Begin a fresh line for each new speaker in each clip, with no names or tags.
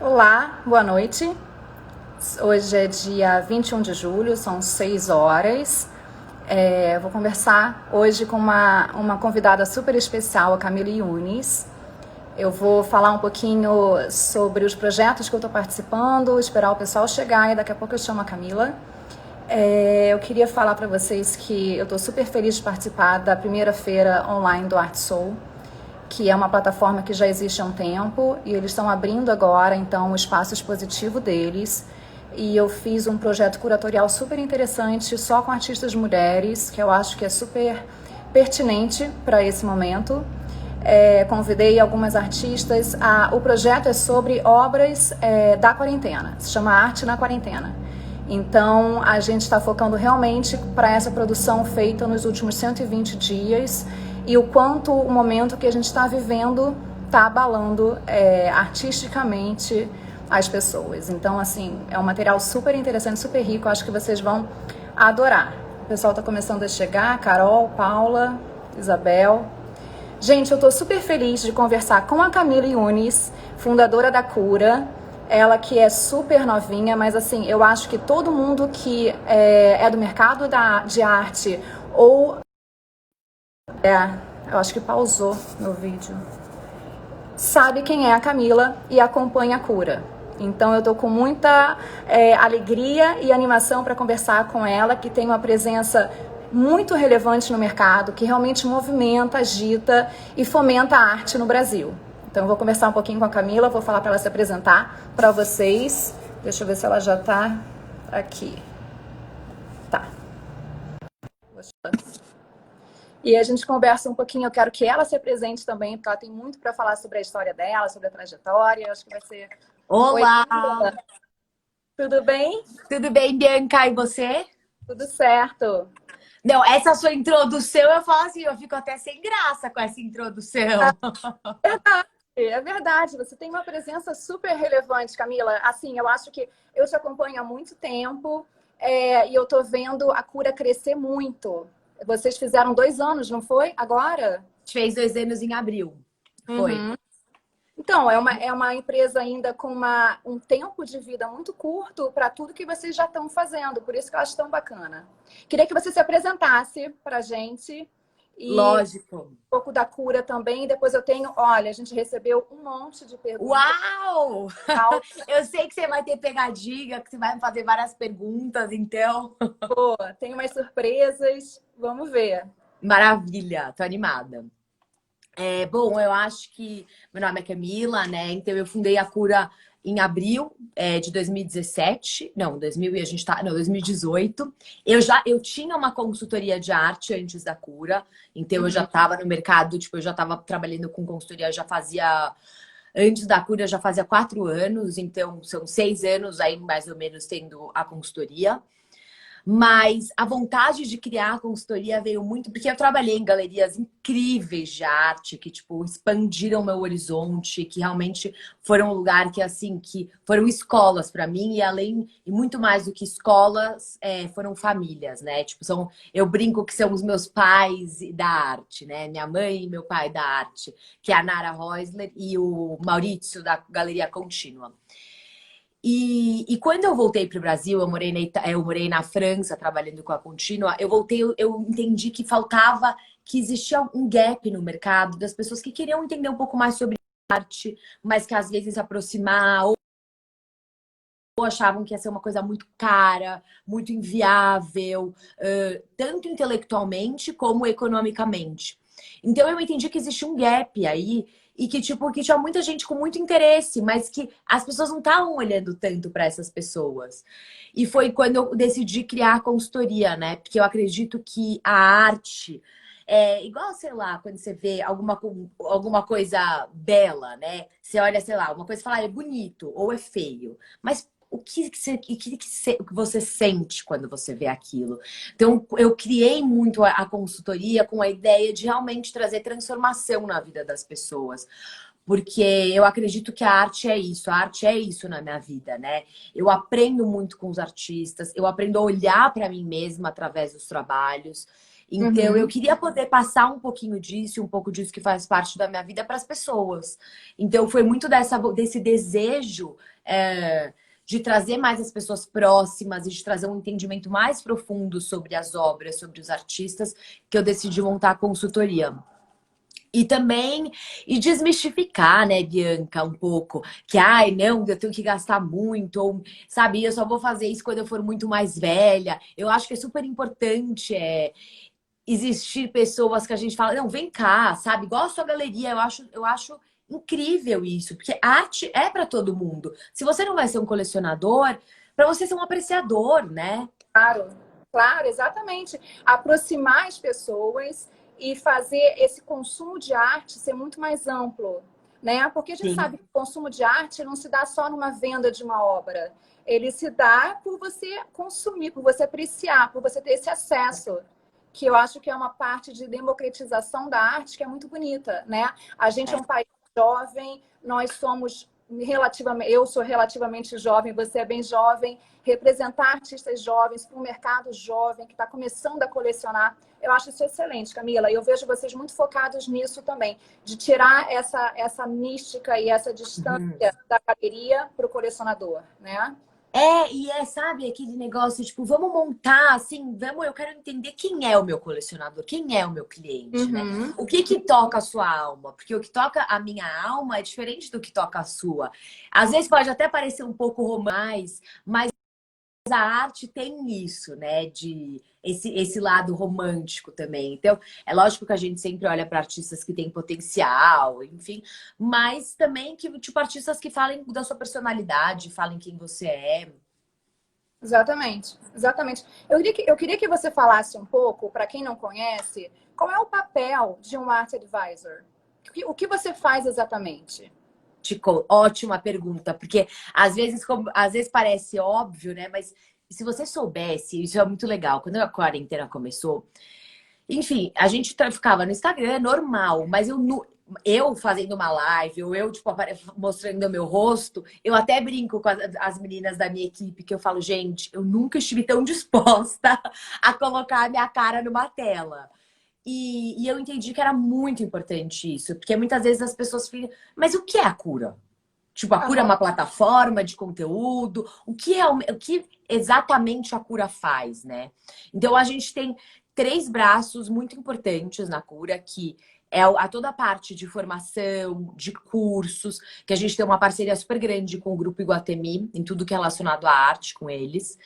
Olá, boa noite. Hoje é dia 21 de julho, são 6 horas. Vou conversar hoje com uma convidada super especial, a Camila Yunis. Eu vou falar um pouquinho sobre os projetos que eu estou participando, esperar o pessoal chegar e daqui a pouco eu chamo a Camila. Eu queria falar para vocês que eu estou super feliz de participar da primeira feira online do Art Soul, que é uma plataforma que já existe há um tempo e eles estão abrindo agora, então, o espaço expositivo deles. E eu fiz um projeto curatorial super interessante só com artistas mulheres, que eu acho que é super pertinente para esse momento. Convidei algumas artistas. O projeto é sobre obras da quarentena, se chama Arte na Quarentena. Então, a gente está focando realmente para essa produção feita nos últimos 120 dias e o quanto o momento que a gente está vivendo está abalando artisticamente as pessoas. Então, assim, é um material super interessante, super rico, acho que vocês vão adorar. O pessoal está começando a chegar, Carol, Paula, Isabel. Gente, eu tô super feliz de conversar com a Camila Yunis, fundadora da Cura. Ela que é super novinha, mas assim, eu acho que todo mundo que é do mercado de arte ou... eu acho que pausou meu vídeo. Sabe quem é a Camila e acompanha a Cura. Então eu tô com muita alegria e animação para conversar com ela, que tem uma presença muito relevante no mercado, que realmente movimenta, agita e fomenta a arte no Brasil. Então eu vou conversar um pouquinho com a Camila, vou falar para ela se apresentar para vocês. Deixa eu ver se ela já tá aqui. Tá. E a gente conversa um pouquinho, eu quero que ela se apresente também, porque ela tem muito para falar sobre a história dela, sobre a trajetória. Eu acho que vai ser... Oi,
Olá,
Camila. Tudo bem?
tudo bem, Bianca? E você?
Tudo certo.
Não, essa sua introdução, eu falo assim, eu fico até sem graça com essa introdução.
É verdade, você tem uma presença super relevante, Camila. Assim, eu acho que eu te acompanho há muito tempo e eu tô vendo a Cura crescer muito. Vocês fizeram 2 anos, não foi? Agora?
A gente fez 2 anos em abril. Foi.
Uhum. Então, é uma empresa ainda com um tempo de vida muito curto para tudo que vocês já estão fazendo. Por isso que eu acho tão bacana. Queria que você se apresentasse para a gente e
Lógico.
um pouco da Cura também. Depois eu tenho, olha, a gente recebeu um monte de perguntas.
Uau! Eu sei que você vai ter pegadinha, que você vai me fazer várias perguntas, então.
Tem umas surpresas. Vamos ver.
Maravilha, tô animada. Bom, eu acho que meu nome é Camila, né? Então eu fundei a Cura em abril de 2017. Não, 2000 e a gente tá, não, 2018. Eu tinha uma consultoria de arte antes da Cura, então eu já
Uhum.
estava no mercado, tipo, eu já estava trabalhando com consultoria já fazia antes da Cura já fazia 4 anos, então são 6 anos aí mais ou menos tendo a consultoria. Mas a vontade de criar a consultoria veio muito porque eu trabalhei em galerias incríveis de arte que, tipo, expandiram meu horizonte, que realmente foram um lugar que, assim, que foram escolas para mim e muito mais do que escolas, foram famílias, né? Tipo, eu brinco que são os meus pais da arte, né? Minha mãe e meu pai da arte, que é a Nara Reusler e o Maurício da Galeria Contínua. E quando eu voltei para o Brasil, eu morei na França trabalhando com a Contínua, eu voltei, eu entendi que faltava, que existia um gap no mercado das pessoas que queriam entender um pouco mais sobre arte, mas que às vezes se aproximar ou achavam que ia ser uma coisa muito cara, muito inviável, tanto intelectualmente como economicamente. Então eu entendi que existia um gap aí e que tipo que tinha muita gente com muito interesse, mas que as pessoas não estavam olhando tanto para essas pessoas. E foi quando eu decidi criar a consultoria, né? Porque eu acredito que a arte é igual, sei lá, quando você vê alguma coisa bela, né? Você olha, sei lá, uma coisa e fala, é bonito ou é feio. Mas o que você sente quando você vê aquilo? Então, eu criei muito a consultoria com a ideia de realmente trazer transformação na vida das pessoas. Porque eu acredito que a arte é isso na minha vida, né? Eu aprendo muito com os artistas, eu aprendo a olhar para mim mesma através dos trabalhos. Então, eu queria poder passar um pouquinho disso, um pouco disso que faz parte da minha vida para as pessoas. Então, foi muito desse desejo de trazer mais as pessoas próximas e de trazer um entendimento mais profundo sobre as obras, sobre os artistas, que eu decidi montar a consultoria. E também, e desmistificar, né, Bianca, um pouco, que, ai, não, eu tenho que gastar muito, ou, sabe, eu só vou fazer isso quando eu for muito mais velha. Eu acho que é super importante existir pessoas que a gente fala, não, vem cá, sabe, igual a sua galeria, eu acho incrível isso, porque arte é para todo mundo. Se você não vai ser um colecionador, para você ser um apreciador, né?
Claro, claro, exatamente. Aproximar as pessoas e fazer esse consumo de arte ser muito mais amplo, né? Porque a gente
Sim.
sabe que o consumo de arte não se dá só numa venda de uma obra. Ele se dá por você consumir, por você apreciar, por você ter esse acesso, que eu acho que é uma parte de democratização da arte que é muito bonita, né? A gente é um país jovem, nós somos relativamente, eu sou relativamente jovem, você é bem jovem, representar artistas jovens para um mercado jovem que está começando a colecionar, eu acho isso excelente, Camila. E eu vejo vocês muito focados nisso também, de tirar essa mística e essa distância da galeria para o colecionador, né?
Sabe, aquele negócio, tipo, vamos montar, assim, eu quero entender quem é o meu colecionador, quem é o meu cliente, né? O que que toca a sua alma? Porque o que toca a minha alma é diferente do que toca a sua. Às vezes pode até parecer um pouco romance, mas a arte tem isso, né? De esse lado romântico também. Então, é lógico que a gente sempre olha para artistas que têm potencial, enfim, mas também que, tipo, artistas que falem da sua personalidade, falem quem você é.
Exatamente, exatamente. Eu queria que você falasse um pouco, para quem não conhece, qual é o papel de um art advisor? O que você faz exatamente?
Tico, ótima pergunta, porque às vezes parece óbvio, né? Mas se você soubesse, isso é muito legal. Quando a quarentena começou, enfim, a gente ficava no Instagram, normal, mas eu fazendo uma live, ou eu, tipo, mostrando o meu rosto, eu até brinco com as meninas da minha equipe, que eu falo, gente, eu nunca estive tão disposta a colocar a minha cara numa tela. E eu entendi que era muito importante isso, porque muitas vezes as pessoas ficam, mas o que é a cura? Tipo, a cura é
Aham,
uma plataforma de conteúdo? O que exatamente a cura faz, né? Então, a gente tem três braços muito importantes na cura, que é toda a parte de formação, de cursos, que a gente tem uma parceria super grande com o Grupo Iguatemi, em tudo que é relacionado à arte com eles.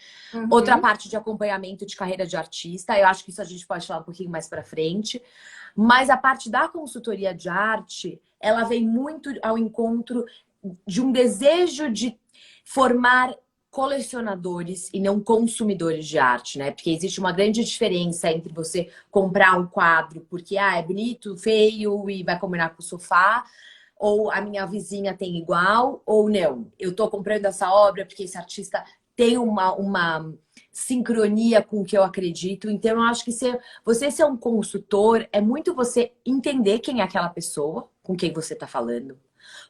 Outra
uhum.
parte de acompanhamento de carreira de artista, eu acho que isso a gente pode falar um pouquinho mais para frente. Mas a parte da consultoria de arte, ela vem muito ao encontro de um desejo de formar colecionadores e não consumidores de arte, né? Porque existe uma grande diferença entre você comprar um quadro porque é bonito, feio e vai combinar com o sofá, ou a minha vizinha tem igual, ou não. Eu tô comprando essa obra porque esse artista tem uma sincronia com o que eu acredito. Então, eu acho que você ser um consultor é muito você entender quem é aquela pessoa com quem você está falando.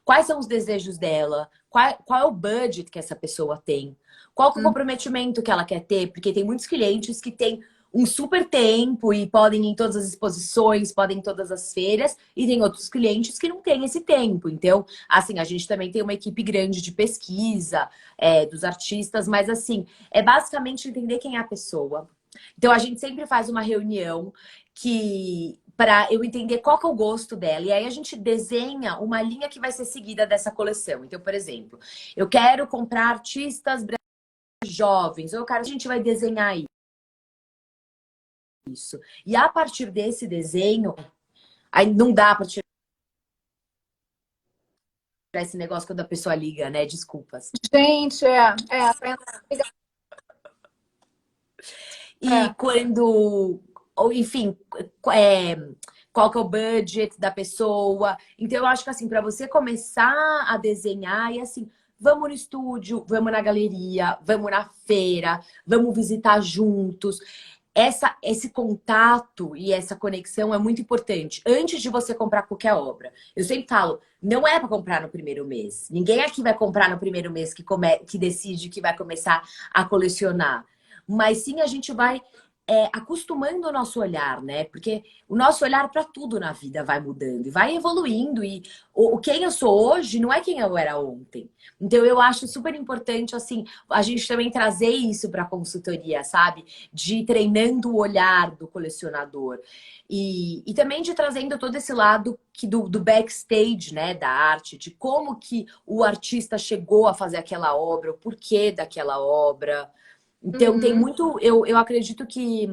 Quais são os desejos dela? Qual é o budget que essa pessoa tem? Qual que é o comprometimento que ela quer ter? Porque tem muitos clientes que têm um super tempo e podem ir em todas as exposições, podem ir em todas as feiras, e tem outros clientes que não têm esse tempo. Então, assim, a gente também tem uma equipe grande de pesquisa dos artistas, mas assim, é basicamente entender quem é a pessoa. Então, a gente sempre faz uma reunião que para eu entender qual que é o gosto dela. E aí a gente desenha uma linha que vai ser seguida dessa coleção. Então, por exemplo, eu quero comprar artistas jovens, ou eu quero, a gente vai desenhar isso. E a partir desse desenho, aí não dá para tirar esse negócio quando a pessoa liga, né? Desculpas.
Gente,
E
é,
quando, ou enfim, é, qual que é o budget da pessoa. Então, eu acho que assim, para você começar a desenhar, e assim, vamos no estúdio, vamos na galeria, vamos na feira, vamos visitar juntos. Esse contato e essa conexão é muito importante antes de você comprar qualquer obra. Eu sempre falo, não é para comprar no primeiro mês. Ninguém aqui vai comprar no primeiro mês que decide que vai começar a colecionar. Mas sim a gente vai acostumando o nosso olhar, né? Porque o nosso olhar para tudo na vida vai mudando e vai evoluindo. E quem eu sou hoje não é quem eu era ontem. Então eu acho super importante, assim, a gente também trazer isso para a consultoria, sabe? De ir treinando o olhar do colecionador. E também de trazendo todo esse lado do backstage, né, da arte, de como que o artista chegou a fazer aquela obra, o porquê daquela obra. Então tem
Uhum.
muito, eu acredito que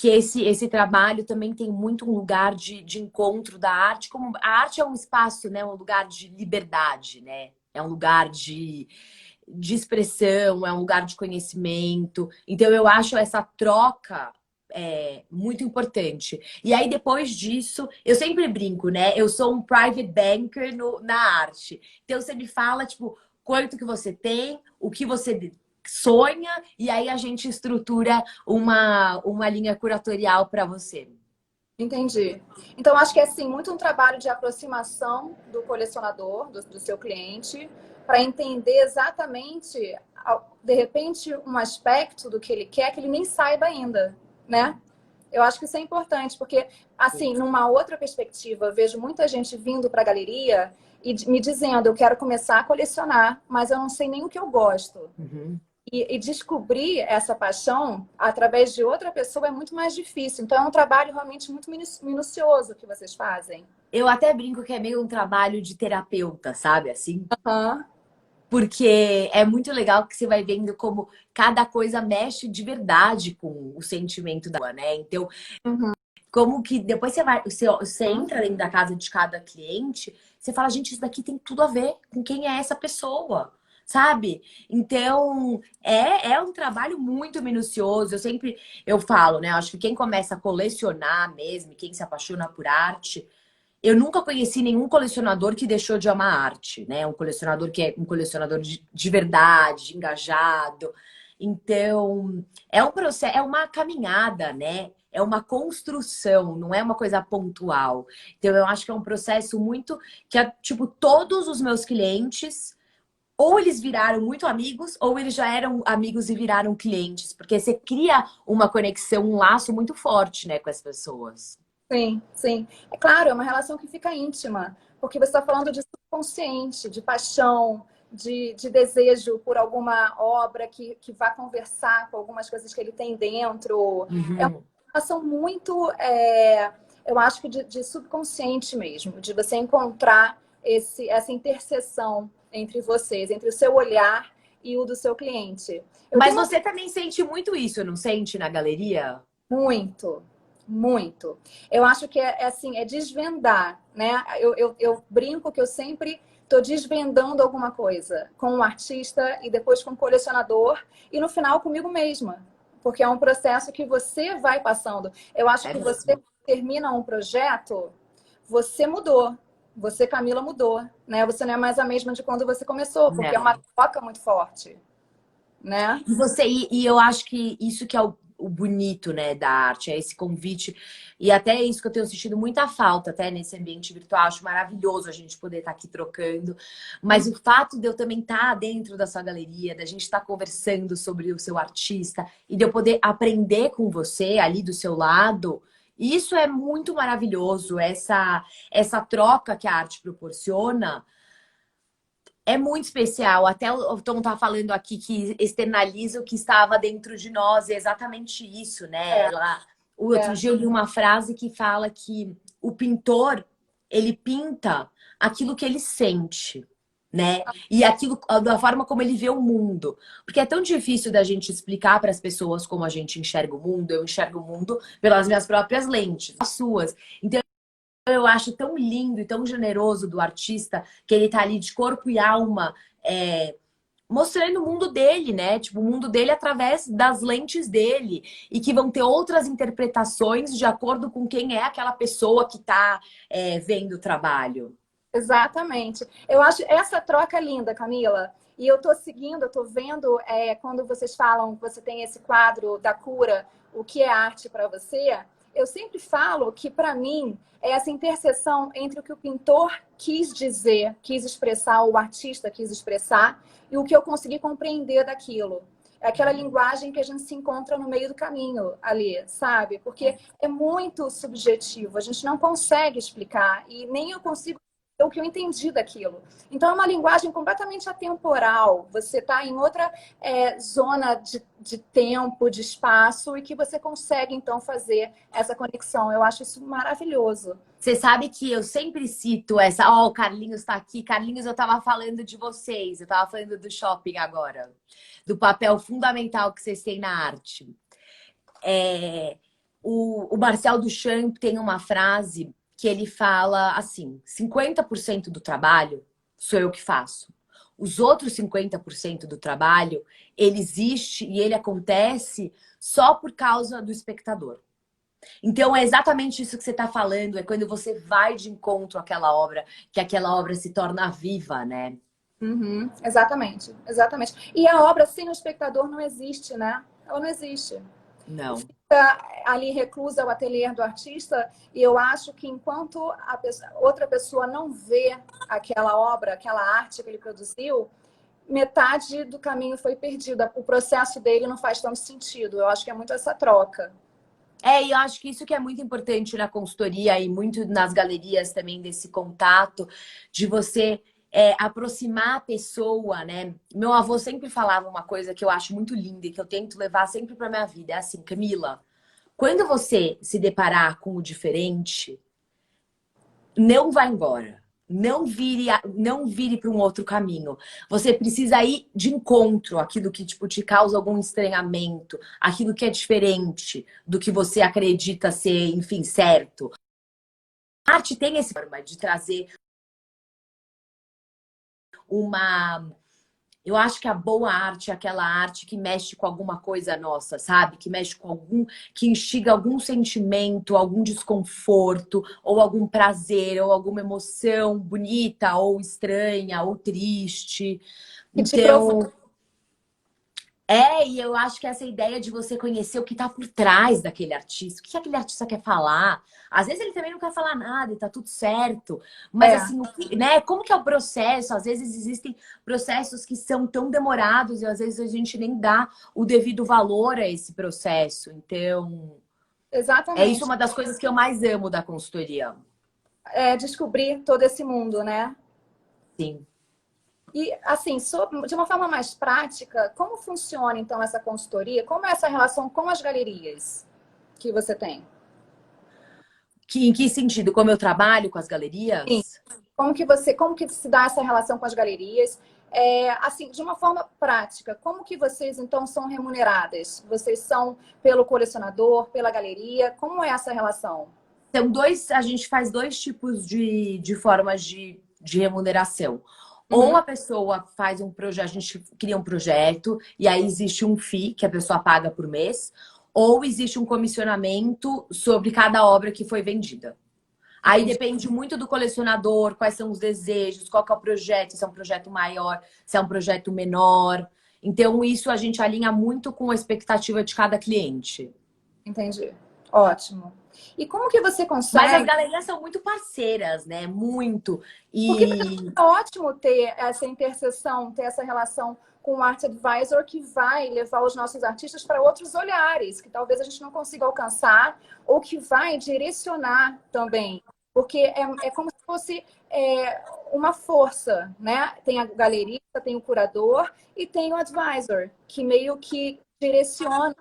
esse trabalho também tem muito um lugar de encontro da arte, como a arte é um espaço, né, um lugar de liberdade, né? É um lugar de expressão, é um lugar de conhecimento. Então eu acho essa troca muito importante. E aí, depois disso, eu sempre brinco, né? Eu sou um private banker na arte. Então, você me fala, tipo, quanto que você tem, o que você sonha, e aí a gente estrutura uma linha curatorial para você.
Entendi. Então, acho que é assim, muito um trabalho de aproximação do colecionador, do seu cliente, para entender exatamente, de repente, um aspecto do que ele quer que ele nem saiba ainda, né? Eu acho que isso é importante, porque, assim, numa outra perspectiva, eu vejo muita gente vindo para a galeria e me dizendo, eu quero começar a colecionar, mas eu não sei nem o que eu gosto.
Uhum.
E descobrir essa paixão através de outra pessoa é muito mais difícil. Então, é um trabalho realmente muito minucioso que vocês fazem.
Eu até brinco que é meio um trabalho de terapeuta, sabe? Assim,
Aham.
porque é muito legal que você vai vendo como cada coisa mexe de verdade com o sentimento da, né? Então,
Uhum.
como que depois você entra dentro da casa de cada cliente, você fala, gente, isso daqui tem tudo a ver com quem é essa pessoa, sabe? Então, é um trabalho muito minucioso. Eu falo, né? Acho que quem começa a colecionar mesmo, quem se apaixona por arte, eu nunca conheci nenhum colecionador que deixou de amar arte, né? Um colecionador que é um colecionador de verdade, engajado. Então, é um processo, é uma caminhada, né? É uma construção, não é uma coisa pontual. Então, eu acho que é um processo muito que, tipo, todos os meus clientes, ou eles viraram muito amigos, ou eles já eram amigos e viraram clientes, porque você cria uma conexão, um laço muito forte, né, com as pessoas.
Sim, sim. É claro, é uma relação que fica íntima, porque você está falando de subconsciente, de paixão, de desejo por alguma obra que vá conversar com algumas coisas que ele tem dentro. É uma
Uhum.
relação muito, eu acho que de subconsciente mesmo, de você encontrar essa interseção entre vocês, entre o seu olhar e o do seu cliente. Eu
Mas
tenho uma
você também sente muito isso, não sente na galeria?
Muito, muito. Eu acho que assim, é desvendar, né? Eu brinco que eu sempre estou desvendando alguma coisa com um artista e depois com um colecionador e no final comigo mesma, porque é um processo que você vai passando. Eu acho
É
que você
mesmo.
termina um projeto, você mudou. Você, Camila, mudou, né? Você não é mais a mesma de quando você começou, porque é uma
Não.
troca muito forte, né?
E eu acho que isso que é o bonito, né, da arte, é esse convite. E até isso que eu tenho sentido muita falta, até nesse ambiente virtual. Acho maravilhoso a gente poder estar aqui trocando. Mas o fato de eu também estar dentro da sua galeria, da gente estar conversando sobre o seu artista e de eu poder aprender com você ali do seu lado. Isso é muito maravilhoso, essa troca que a arte proporciona. É muito especial. Até o Tom tá falando aqui que externaliza o que estava dentro de nós. É exatamente isso, né?
É,
O outro
é,
dia eu li uma frase que fala que o pintor, ele pinta aquilo que ele sente, né? E aquilo da forma como ele vê o mundo. Porque é tão difícil da gente explicar para as pessoas como a gente enxerga o mundo. Eu enxergo o mundo pelas minhas próprias lentes, as suas. Então, eu acho tão lindo e tão generoso do artista que ele tá ali de corpo e alma, mostrando o mundo dele, né? Tipo, o mundo dele através das lentes dele. E que vão ter outras interpretações de acordo com quem é aquela pessoa que tá, vendo o trabalho.
exatamente. Eu acho essa troca linda, Camila. E eu estou seguindo, eu estou vendo quando vocês falam que você tem esse quadro da cura, o que é arte para você. Eu sempre falo que, para mim, é essa interseção entre o que o pintor quis dizer, quis expressar, o artista quis expressar, e o que eu consegui compreender daquilo. É aquela linguagem que a gente se encontra no meio do caminho ali, sabe? Porque é muito subjetivo, a gente não consegue explicar e nem eu consigo o que eu entendi daquilo. Então, é uma linguagem completamente atemporal. Você está em outra zona de tempo, de espaço, e que você consegue, então, fazer essa conexão. Eu acho isso maravilhoso.
Você sabe que eu sempre cito essa. Ó, o Carlinhos está aqui. Carlinhos, eu estava falando de vocês. Eu estava falando do shopping agora. Do papel fundamental que vocês têm na arte. O Marcel Duchamp tem uma frase que ele fala assim: 50% do trabalho sou eu que faço. Os outros 50% do trabalho, ele existe e ele acontece só por causa do espectador. Então é exatamente isso que você está falando, é quando você vai de encontro àquela obra, que aquela obra se torna viva, né?
Uhum, exatamente, exatamente. E a obra sem o espectador não existe, né? Ela não existe.
Não.
Fica ali reclusa ao ateliê do artista, e eu acho que enquanto outra pessoa não vê aquela obra, aquela arte que ele produziu, metade do caminho foi perdida. O processo dele não faz tanto sentido. Eu acho que é muito essa troca.
E eu acho que isso que é muito importante na consultoria e muito nas galerias também, desse contato, de você aproximar a pessoa, né? Meu avô sempre falava uma coisa que eu acho muito linda e que eu tento levar sempre para minha vida. É assim, Camila, quando você se deparar com o diferente, não vá embora. Não vire para um outro caminho. Você precisa ir de encontro àquilo que tipo, te causa algum estranhamento, aquilo que é diferente do que você acredita ser, enfim, certo. A arte tem essa forma de trazer uma. Eu acho que a boa arte é aquela arte que mexe com alguma coisa nossa, sabe? Que mexe com que instiga algum sentimento, algum desconforto, ou algum prazer, ou alguma emoção bonita, ou estranha, ou triste.
Que te provoca.
Então, e eu acho que essa ideia de você conhecer o que está por trás daquele artista, o que aquele artista quer falar. Às vezes ele também não quer falar nada e tá tudo certo. Mas assim, né? Como que é o processo? Às vezes existem processos que são tão demorados e às vezes a gente nem dá o devido valor a esse processo. Então, é isso
Exatamente.
uma das coisas que eu mais amo da consultoria.
Descobrir todo esse mundo, né?
Sim.
E, assim, de uma forma mais prática, como funciona, então, essa consultoria? Como é essa relação com as galerias que você tem?
Em que sentido? Como eu trabalho com as
Sim.
galerias?
Como que se dá essa relação com as galerias? Assim, de uma forma prática, como que vocês, então, são remuneradas? Vocês são pelo colecionador, pela galeria? Como é essa relação?
A gente faz dois tipos de formas de remuneração. Ou
Uhum.
a pessoa faz um projeto, a gente cria um projeto e aí existe um FII que a pessoa paga por mês, ou existe um comissionamento sobre cada obra que foi vendida. Aí
Entendi.
depende muito do colecionador, quais são os desejos, qual que é o projeto, se é um projeto maior, se é um projeto menor. Então, isso a gente alinha muito com a expectativa de cada cliente.
Entendi. Ótimo. E como que você
Mas as
consegue?
galerias são muito parceiras, né? Muito.
Porque
E
é ótimo ter essa interseção, ter essa relação com o Art Advisor que vai levar os nossos artistas para outros olhares, que talvez a gente não consiga alcançar, ou que vai direcionar também. Porque é como se fosse uma força, né? Tem a galerista, tem o curador e tem o advisor, que meio que direciona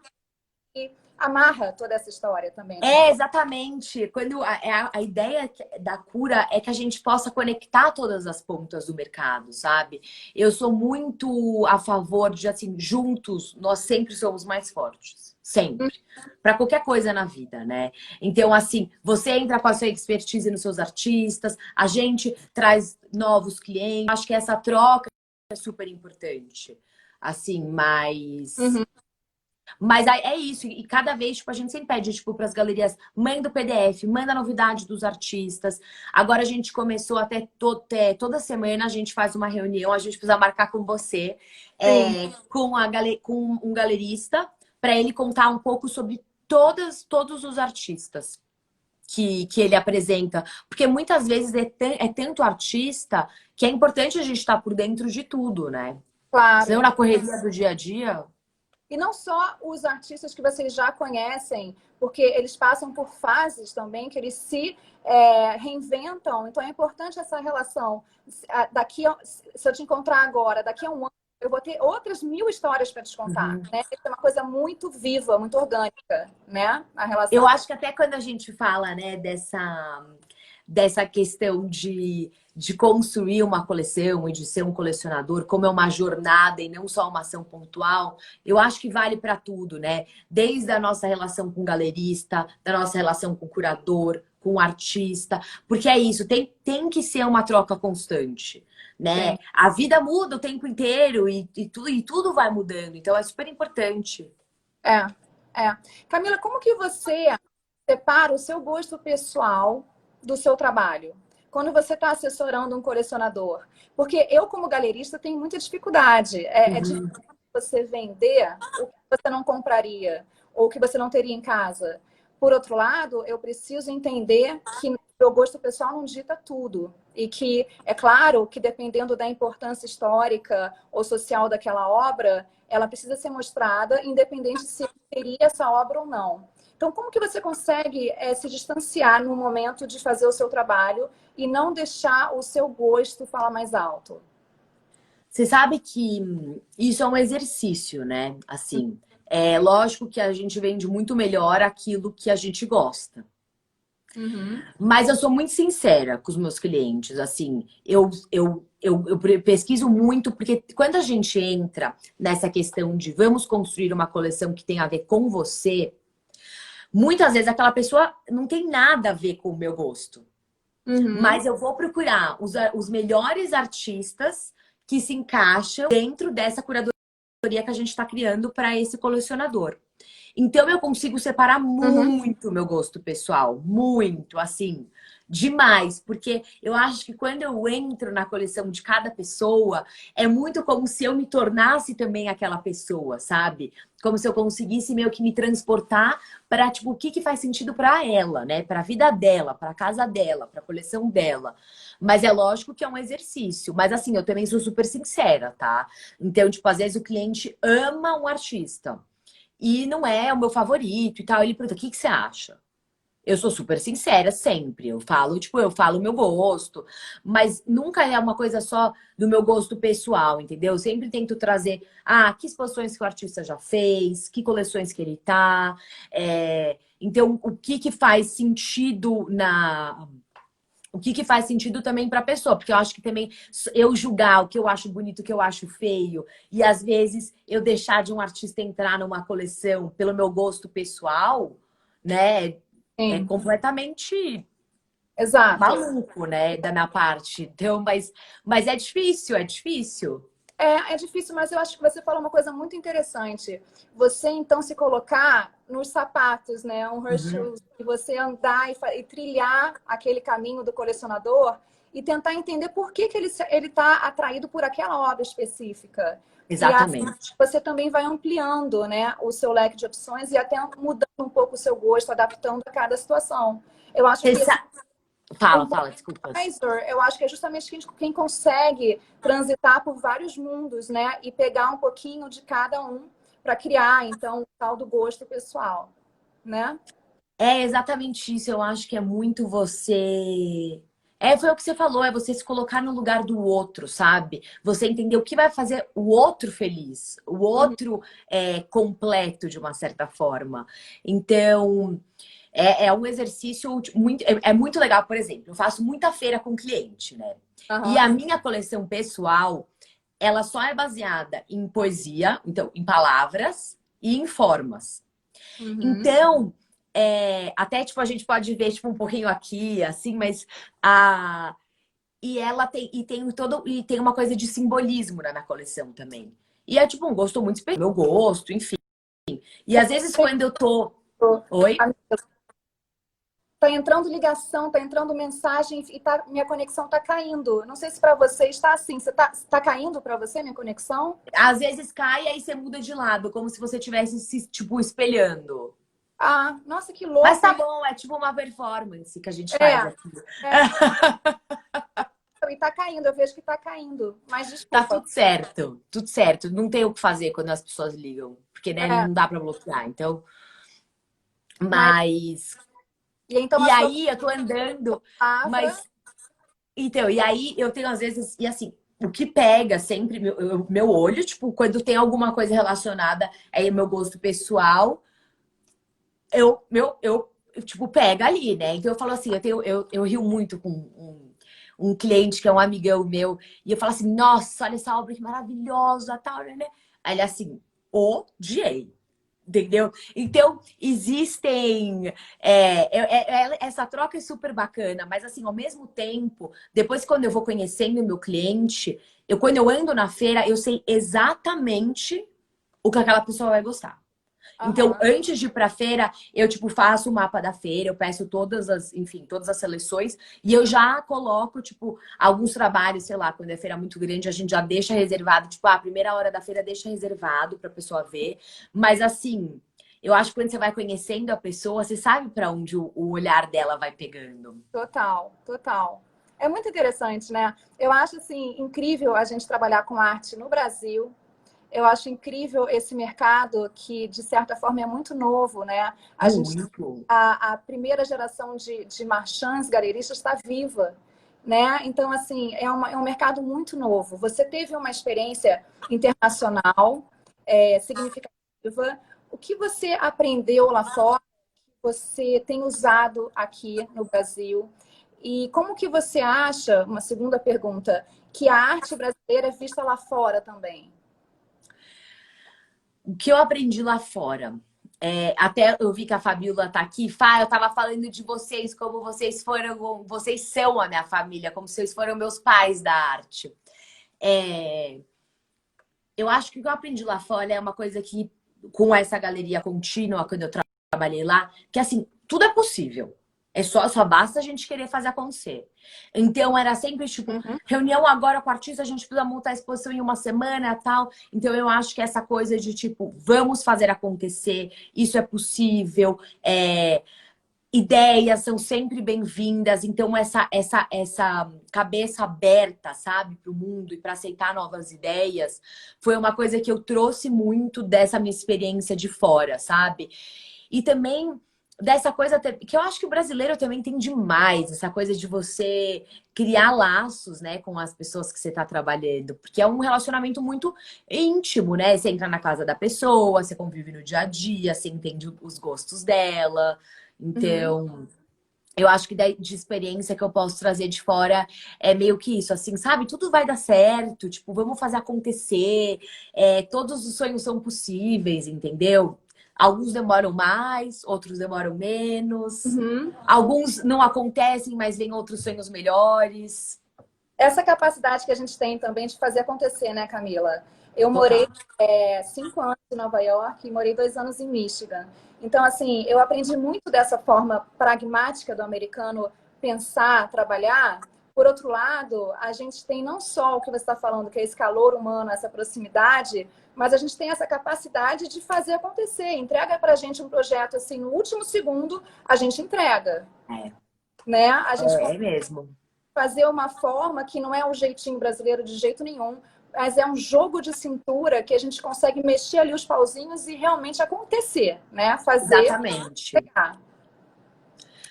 e amarra toda essa história também, de uma forma.
exatamente. Quando a ideia da cura é que a gente possa conectar todas as pontas do mercado, sabe? Eu sou muito a favor de, assim, juntos nós sempre somos mais fortes. Sempre. Para qualquer coisa na vida, né? Então, assim, você entra com a sua expertise nos seus artistas, a gente traz novos clientes. Acho que essa troca é super importante. Assim, mas.
Uhum.
Mas aí é isso, e cada vez, tipo, a gente sempre pede, tipo, para as galerias, manda o PDF, manda a novidade dos artistas. Agora a gente começou até toda semana a gente faz uma reunião, a gente precisa marcar com você,
Sim.
com um galerista, para ele contar um pouco sobre todos os artistas que ele apresenta. Porque muitas vezes é tanto artista que é importante a gente estar por dentro de tudo, né? Senão
Claro.
na correria do dia a dia.
E não só os artistas que vocês já conhecem, porque eles passam por fases também que eles se reinventam. Então é importante essa relação. Se eu te encontrar agora, daqui a um ano, eu vou ter outras 1000 histórias para te contar,
Uhum.
né? É uma coisa muito viva, muito orgânica, né? A
Eu
relação.
acho que até quando a gente fala, né, dessa questão de construir uma coleção e de ser um colecionador, como é uma jornada e não só uma ação pontual, eu acho que vale para tudo, né? Desde a nossa relação com o galerista, da nossa relação com o curador, com o artista, porque é isso, tem que ser uma troca constante, né?
Sim.
A vida muda o tempo inteiro e tudo vai mudando, então é super importante.
É, é. Camila, como que você separa o seu gosto pessoal do seu trabalho? Quando você está assessorando um colecionador? Porque eu, como galerista, tenho muita dificuldade. É difícil
Uhum.
você vender o que você não compraria ou o que você não teria em casa. Por outro lado, eu preciso entender que meu gosto pessoal não dita tudo. E que, é claro, que dependendo da importância histórica ou social daquela obra, ela precisa ser mostrada, independente se eu teria essa obra ou não. Então, como que você consegue se distanciar no momento de fazer o seu trabalho e não deixar o seu gosto falar mais alto?
Você sabe que isso é um exercício, né? Assim, é lógico que a gente vende muito melhor aquilo que a gente gosta.
Uhum.
Mas eu sou muito sincera com os meus clientes. Assim, eu pesquiso muito, porque quando a gente entra nessa questão de vamos construir uma coleção que tem a ver com você, muitas vezes aquela pessoa não tem nada a ver com o meu gosto.
Uhum.
Mas eu vou procurar os melhores artistas que se encaixam dentro dessa curadoria que a gente está criando para esse colecionador. Então eu consigo separar
Uhum.
muito o meu gosto pessoal, muito, assim, demais, porque eu acho que quando eu entro na coleção de cada pessoa, é muito como se eu me tornasse também aquela pessoa, sabe? Como se eu conseguisse meio que me transportar para tipo o que que faz sentido para ela, né? Para a vida dela, para a casa dela, para a coleção dela. Mas é lógico que é um exercício, mas assim, eu também sou super sincera, tá? Então, tipo, às vezes o cliente ama um artista e não é o meu favorito e tal. Ele pergunta: o que que você acha? Eu sou super sincera sempre. Eu falo, tipo, eu falo o meu gosto, mas nunca é uma coisa só do meu gosto pessoal, entendeu? Eu sempre tento trazer, que exposições que o artista já fez, que coleções que ele tá, então o que que faz sentido na o que que faz sentido também para a pessoa, porque eu acho que também eu julgar o que eu acho bonito, o que eu acho feio, e às vezes eu deixar de um artista entrar numa coleção pelo meu gosto pessoal, né, é
Sim,
completamente
exato.
maluco, né, da minha parte. Então, mas é difícil, é difícil.
É difícil, mas eu acho que você falou uma coisa muito interessante. Você, então, se colocar nos sapatos, né? Um her
Uhum,
shoes, e você andar e trilhar aquele caminho do colecionador e tentar entender por que, que ele está atraído por aquela obra específica. E assim,
exatamente.
você também vai ampliando, né, o seu leque de opções e até mudando um pouco o seu gosto, adaptando a cada situação. Eu acho
Você
que esse
sa- Fala,
um bom
fala, desculpas.
advisor, eu acho que é justamente quem consegue transitar por vários mundos, né? E pegar um pouquinho de cada um para criar, então, o tal do gosto pessoal, né?
É exatamente isso. Eu acho que é muito você. Foi o que você falou, é você se colocar no lugar do outro, sabe? Você entender o que vai fazer o outro feliz, o
Uhum.
outro completo de uma certa forma. Então, é um exercício muito, é muito legal, por exemplo, eu faço muita feira com cliente, né? E
Aham.
a minha coleção pessoal, ela só é baseada em poesia, então, em palavras e em formas.
Uhum.
Então, até tipo, a gente pode ver tipo, um pouquinho aqui, assim, mas a. E ela tem uma coisa de simbolismo, né, na coleção também. E é tipo um gosto muito específico, meu gosto, enfim. E às vezes quando eu tô. Oi?
Tá entrando ligação, tá entrando mensagem e minha conexão tá caindo. Não sei se para você está assim. Você tá caindo para você minha conexão?
Às vezes cai e aí você muda de lado, como se você estivesse se, tipo, espelhando.
Ah, nossa, que
Mas
louco
tá
isso.
bom, é tipo uma performance que a gente
É,
faz aqui.
é. E tá caindo, eu vejo que tá caindo. Mas
Tá
desculpa.
tudo certo, tudo certo. Não tem o que fazer quando as pessoas ligam, porque né,
É,
não dá pra bloquear. Então,
mas
mas
e então
e
a sua
aí eu tô andando,
palavra.
mas então, e aí eu tenho às vezes, e assim, o que pega sempre meu olho, tipo, quando tem alguma coisa relacionada aí meu gosto pessoal, tipo, pega ali, né? Então eu falo assim, eu rio muito com um cliente que é um amigão meu, e eu falo assim, nossa, olha essa obra que maravilhosa, tal, né? Aí ele assim, odiei. Entendeu? Então, existem. Essa troca é super bacana, mas assim, ao mesmo tempo, depois, quando eu vou conhecendo o meu cliente, quando eu ando na feira, eu sei exatamente o que aquela pessoa vai gostar. Então,
Aham.
antes de ir pra feira, eu, tipo, faço o mapa da feira, eu peço enfim, todas as seleções, e eu já coloco, tipo, alguns trabalhos, sei lá, quando é feira muito grande, a gente já deixa reservado, tipo, a primeira hora da feira deixa reservado pra pessoa ver. Mas, assim, eu acho que quando você vai conhecendo a pessoa, você sabe pra onde o olhar dela vai pegando.
Total, total. É muito interessante, né? Eu acho assim incrível a gente trabalhar com arte no Brasil. Eu acho incrível esse mercado que, de certa forma, é muito novo, né? A gente,
Muito.
a primeira geração de marchands, galeristas está viva, né? Então, assim, é um mercado muito novo. Você teve uma experiência internacional, significativa. O que você aprendeu lá fora, você tem usado aqui no Brasil? E como que você acha, uma segunda pergunta, que a arte brasileira é vista lá fora também?
O que eu aprendi lá fora? Até eu vi que a Fabiola tá aqui. Fá, eu tava falando de vocês, como vocês são a minha família, como vocês foram meus pais da arte. É, eu acho que o que eu aprendi lá fora é uma coisa que, com essa galeria contínua, quando eu trabalhei lá, que assim, tudo é possível. Só basta a gente querer fazer acontecer. Então era sempre tipo,
Uhum.
reunião agora com o artista, a gente precisa montar a exposição em uma semana, tal. Então eu acho que essa coisa de tipo, vamos fazer acontecer, isso é possível, ideias são sempre bem-vindas. Então essa cabeça aberta, sabe, para o mundo e para aceitar novas ideias, foi uma coisa que eu trouxe muito dessa minha experiência de fora, sabe? E também dessa coisa que eu acho que o brasileiro também tem demais, essa coisa de você criar laços, né, com as pessoas que você está trabalhando, porque é um relacionamento muito íntimo, né? Você entra na casa da pessoa, você convive no dia a dia, você entende os gostos dela.
Uhum.
Então, eu acho que de experiência que eu posso trazer de fora é meio que isso, assim, sabe? Tudo vai dar certo, tipo, vamos fazer acontecer, todos os sonhos são possíveis, entendeu? Alguns demoram mais, outros demoram menos,
Uhum.
alguns não acontecem, mas vem outros sonhos melhores.
Essa capacidade que a gente tem também de fazer acontecer, né, Camila? Eu morei
Total.
5 anos em Nova York e morei 2 anos em Michigan. Então, assim, eu aprendi muito dessa forma pragmática do americano pensar, trabalhar. Por outro lado, a gente tem não só o que você está falando, que é esse calor humano, essa proximidade, mas a gente tem essa capacidade de fazer acontecer. Entrega para a gente um projeto assim, no último segundo, a gente entrega,
É,
né? A gente
é mesmo.
fazer uma forma que não é um jeitinho brasileiro de jeito nenhum, mas é um jogo de cintura que a gente consegue mexer ali os pauzinhos e realmente acontecer, né? Fazer
Exatamente.
pegar.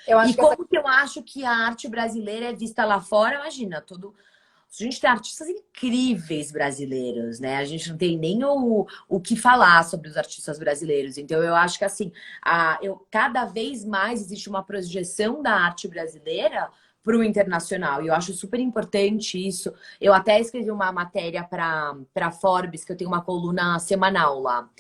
Eu acho
E
que essa.
como que eu acho que a arte brasileira é vista lá fora, imagina, todo. A gente tem artistas incríveis brasileiros, né? A gente não tem nem o que falar sobre os artistas brasileiros. Então, eu acho que, assim, cada vez mais existe uma projeção da arte brasileira para o internacional. E eu acho super importante isso. Eu até escrevi uma matéria para Forbes, que eu tenho uma coluna semanal lá.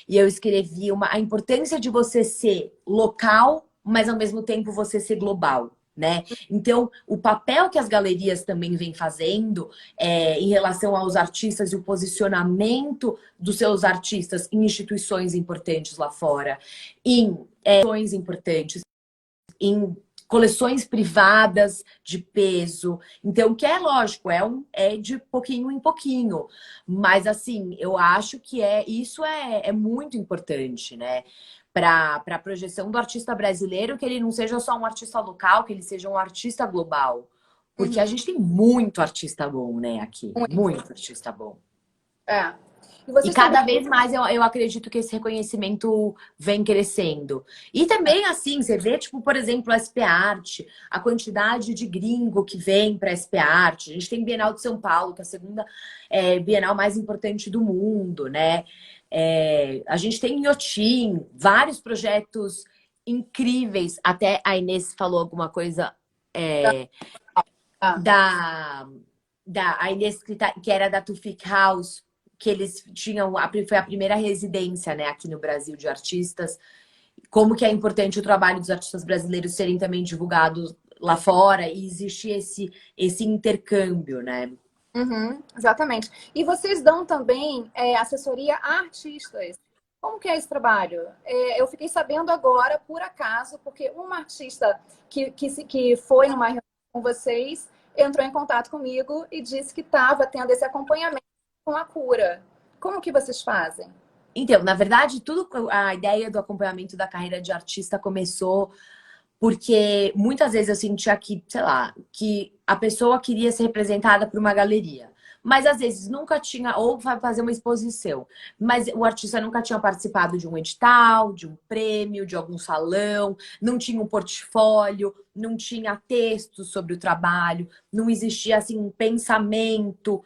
E eu escrevi a importância de você ser local, mas ao mesmo tempo você ser global. Né? Então, o papel que as galerias também vêm fazendo em relação aos artistas e o posicionamento dos seus artistas em instituições importantes lá fora, em instituições importantes, em coleções privadas de peso. Então, que é lógico, é de pouquinho em pouquinho. Mas, assim, eu acho que isso é muito importante, né? Para a projeção do artista brasileiro, que ele não seja só um artista local, que ele seja um artista global. Porque a gente tem muito artista bom, né, aqui.
Muito.
Muito artista bom.
É. E
E
vocês também.
cada vez mais eu acredito que esse reconhecimento vem crescendo. E também, assim, você vê, tipo, por exemplo, a SP Arte, a quantidade de gringo que vem para a SP Arte. A gente tem Bienal de São Paulo, que é a segunda Bienal mais importante do mundo, né? A gente tem Inhotim, vários projetos incríveis. Até a Inês falou alguma coisa
Ah,
da, a Inês, que era da Tufik House, que eles tinham, foi a primeira residência, né, aqui no Brasil de artistas. Como que é importante o trabalho dos artistas brasileiros serem também divulgados lá fora e existe esse intercâmbio, né?
uhum, exatamente. E vocês dão também assessoria a artistas. Como que é esse trabalho? Eu fiquei sabendo agora, por acaso, porque uma artista que foi numa reunião com vocês entrou em contato comigo e disse que estava tendo esse acompanhamento com a cura. Como que vocês fazem?
Então, na verdade, a ideia do acompanhamento da carreira de artista começou porque muitas vezes eu sentia que, sei lá, que a pessoa queria ser representada por uma galeria. Mas às vezes nunca tinha, ou vai fazer uma exposição, mas o artista nunca tinha participado de um edital, de um prêmio, de algum salão, não tinha um portfólio, não tinha texto sobre o trabalho, não existia assim um pensamento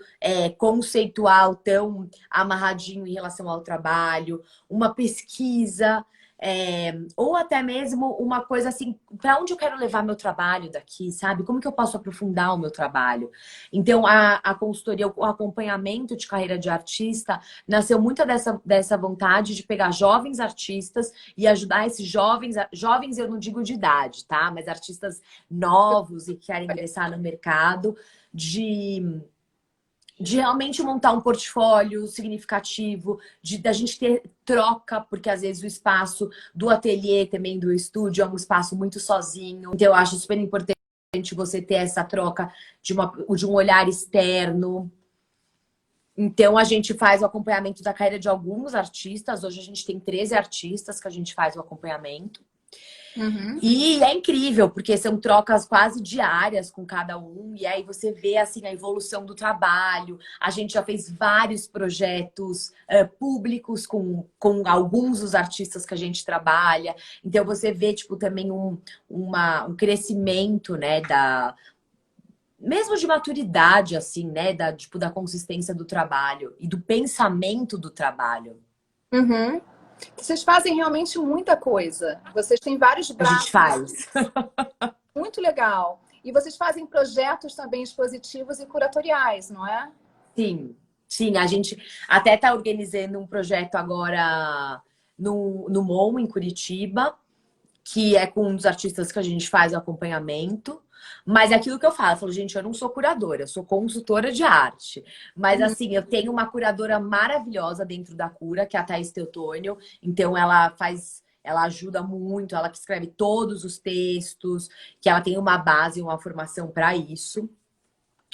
conceitual tão amarradinho em relação ao trabalho, uma pesquisa. Ou até mesmo uma coisa assim, para onde eu quero levar meu trabalho daqui, sabe? Como que eu posso aprofundar o meu trabalho? Então, a consultoria, o acompanhamento de carreira de artista nasceu muito dessa vontade de pegar jovens artistas e ajudar esses jovens eu não digo de idade, tá? Mas artistas novos e que querem ingressar no mercado, de realmente montar um portfólio significativo, da gente ter troca, porque às vezes o espaço do ateliê também, do estúdio, é um espaço muito sozinho. Então, eu acho super importante você ter essa troca de um olhar externo. Então, a gente faz o acompanhamento da carreira de alguns artistas. Hoje a gente tem 13 artistas que a gente faz o acompanhamento.
Uhum.
E é incrível, porque são trocas quase diárias com cada um, e aí você vê assim a evolução do trabalho. A gente já fez vários projetos públicos com alguns dos artistas que a gente trabalha. Então você vê tipo também um crescimento, né, mesmo de maturidade, assim, né, da consistência do trabalho e do pensamento do trabalho.
Uhum. Vocês fazem realmente muita coisa. Vocês têm vários
A gente
braços,
faz.
muito legal. E vocês fazem projetos também expositivos e curatoriais, não é?
Sim, sim, a gente até está organizando um projeto agora no MOM, em Curitiba, que é com um dos artistas que a gente faz o acompanhamento. Mas é aquilo que eu falo, gente, eu não sou curadora, eu sou consultora de arte. Mas
Uhum.
assim, eu tenho uma curadora maravilhosa dentro da cura, que é a Thaís Teotônio. Então ela ajuda muito, ela que escreve todos os textos, que ela tem uma base, uma formação para isso.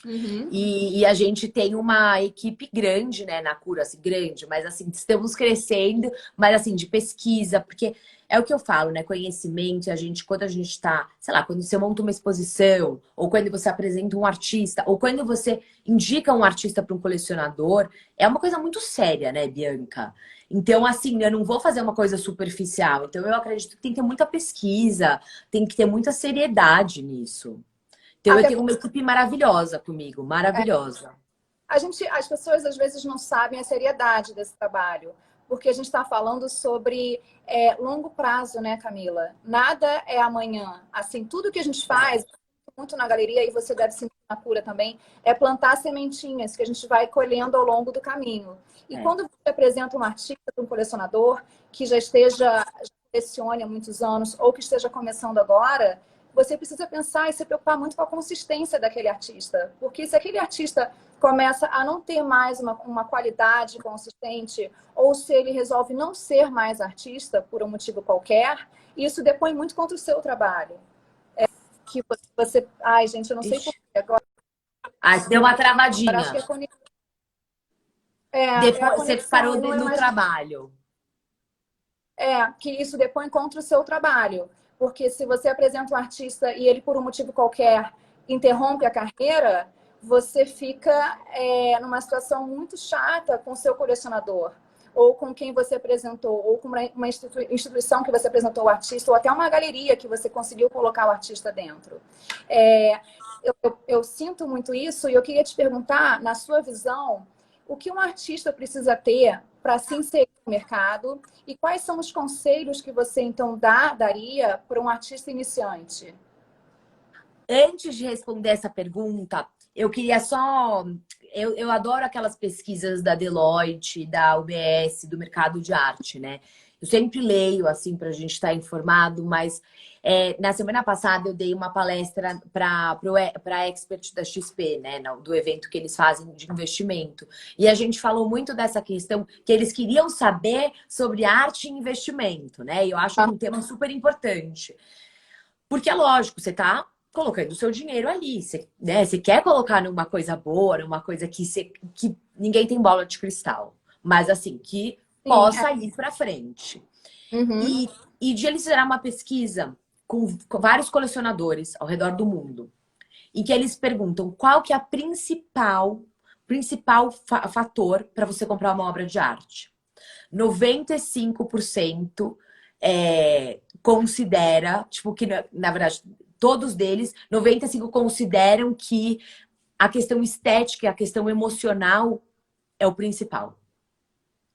Uhum.
E a gente tem uma equipe grande, né, na cura, assim, grande, mas assim, estamos crescendo, mas assim, de pesquisa, porque é o que eu falo, né, conhecimento, quando a gente tá, sei lá, quando você monta uma exposição, ou quando você apresenta um artista, ou quando você indica um artista para um colecionador, é uma coisa muito séria, né, Bianca? Então, assim, eu não vou fazer uma coisa superficial, então eu acredito que tem que ter muita pesquisa, tem que ter muita seriedade nisso. Então eu
Até
tenho uma equipe maravilhosa comigo, maravilhosa.
as pessoas às vezes não sabem a seriedade desse trabalho, porque a gente está falando sobre longo prazo, né, Camila? Nada é amanhã. Assim, tudo que a gente faz, muito na galeria, e você deve sentir na cura também, é plantar sementinhas que a gente vai colhendo ao longo do caminho. E
É.
quando você apresenta um artista para um colecionador que já colecione há muitos anos ou que esteja começando agora, você precisa pensar e se preocupar muito com a consistência daquele artista. Porque se aquele artista começa a não ter mais uma qualidade consistente, ou se ele resolve não ser mais artista por um motivo qualquer, isso depõe muito contra o seu trabalho. Que você. Ai, gente, eu não sei
Ixi.
porquê. Agora
Deu uma
acho
travadinha.
que é a
Depois você
conexão
parou
e não é
no
mais.
trabalho.
Que isso depõe contra o seu trabalho. Porque se você apresenta um artista e ele, por um motivo qualquer, interrompe a carreira, você fica numa situação muito chata com o seu colecionador, ou com quem você apresentou, ou com uma instituição que você apresentou o artista, ou até uma galeria que você conseguiu colocar o artista dentro. Eu sinto muito isso e eu queria te perguntar, na sua visão, o que um artista precisa ter para se inserir no mercado e quais são os conselhos que você, então, daria para um artista iniciante?
Antes de responder essa pergunta, eu queria só. Eu adoro aquelas pesquisas da Deloitte, da UBS, do mercado de arte, né? Eu sempre leio, assim, para a gente estar informado, mas na semana passada eu dei uma palestra para a Expert da XP, né? Do evento que eles fazem de investimento. E a gente falou muito dessa questão que eles queriam saber sobre arte e investimento, né? E eu acho que é um tema super importante. Porque é lógico, você está colocando o seu dinheiro ali. Você, né, você quer colocar numa coisa boa, numa coisa que ninguém tem bola de cristal. Mas assim, que
Sim,
possa ir para frente.
Uhum.
E de eles fizeram uma pesquisa com vários colecionadores ao redor do mundo. Em que eles perguntam qual que é a principal fator para você comprar uma obra de arte. 95% considera, tipo, que na verdade, todos deles, 95% consideram que a questão estética, a questão emocional é o principal.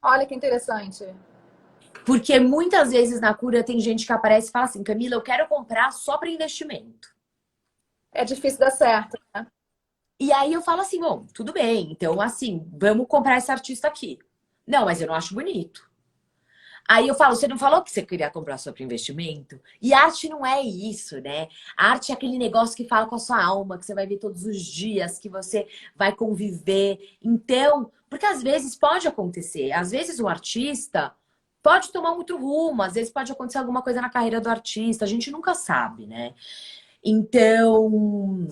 Olha que interessante.
Porque muitas vezes na cura tem gente que aparece e fala assim, Camila, eu quero comprar só para investimento.
É difícil dar certo, né?
E aí eu falo assim, bom, tudo bem, então assim, vamos comprar esse artista aqui. Não, mas eu não acho bonito. Aí eu falo, você não falou que você queria comprar só para investimento? E arte não é isso, né? A arte é aquele negócio que fala com a sua alma, que você vai ver todos os dias, que você vai conviver. Então, porque às vezes pode acontecer, às vezes o artista pode tomar um outro rumo, às vezes pode acontecer alguma coisa na carreira do artista, a gente nunca sabe, né? Então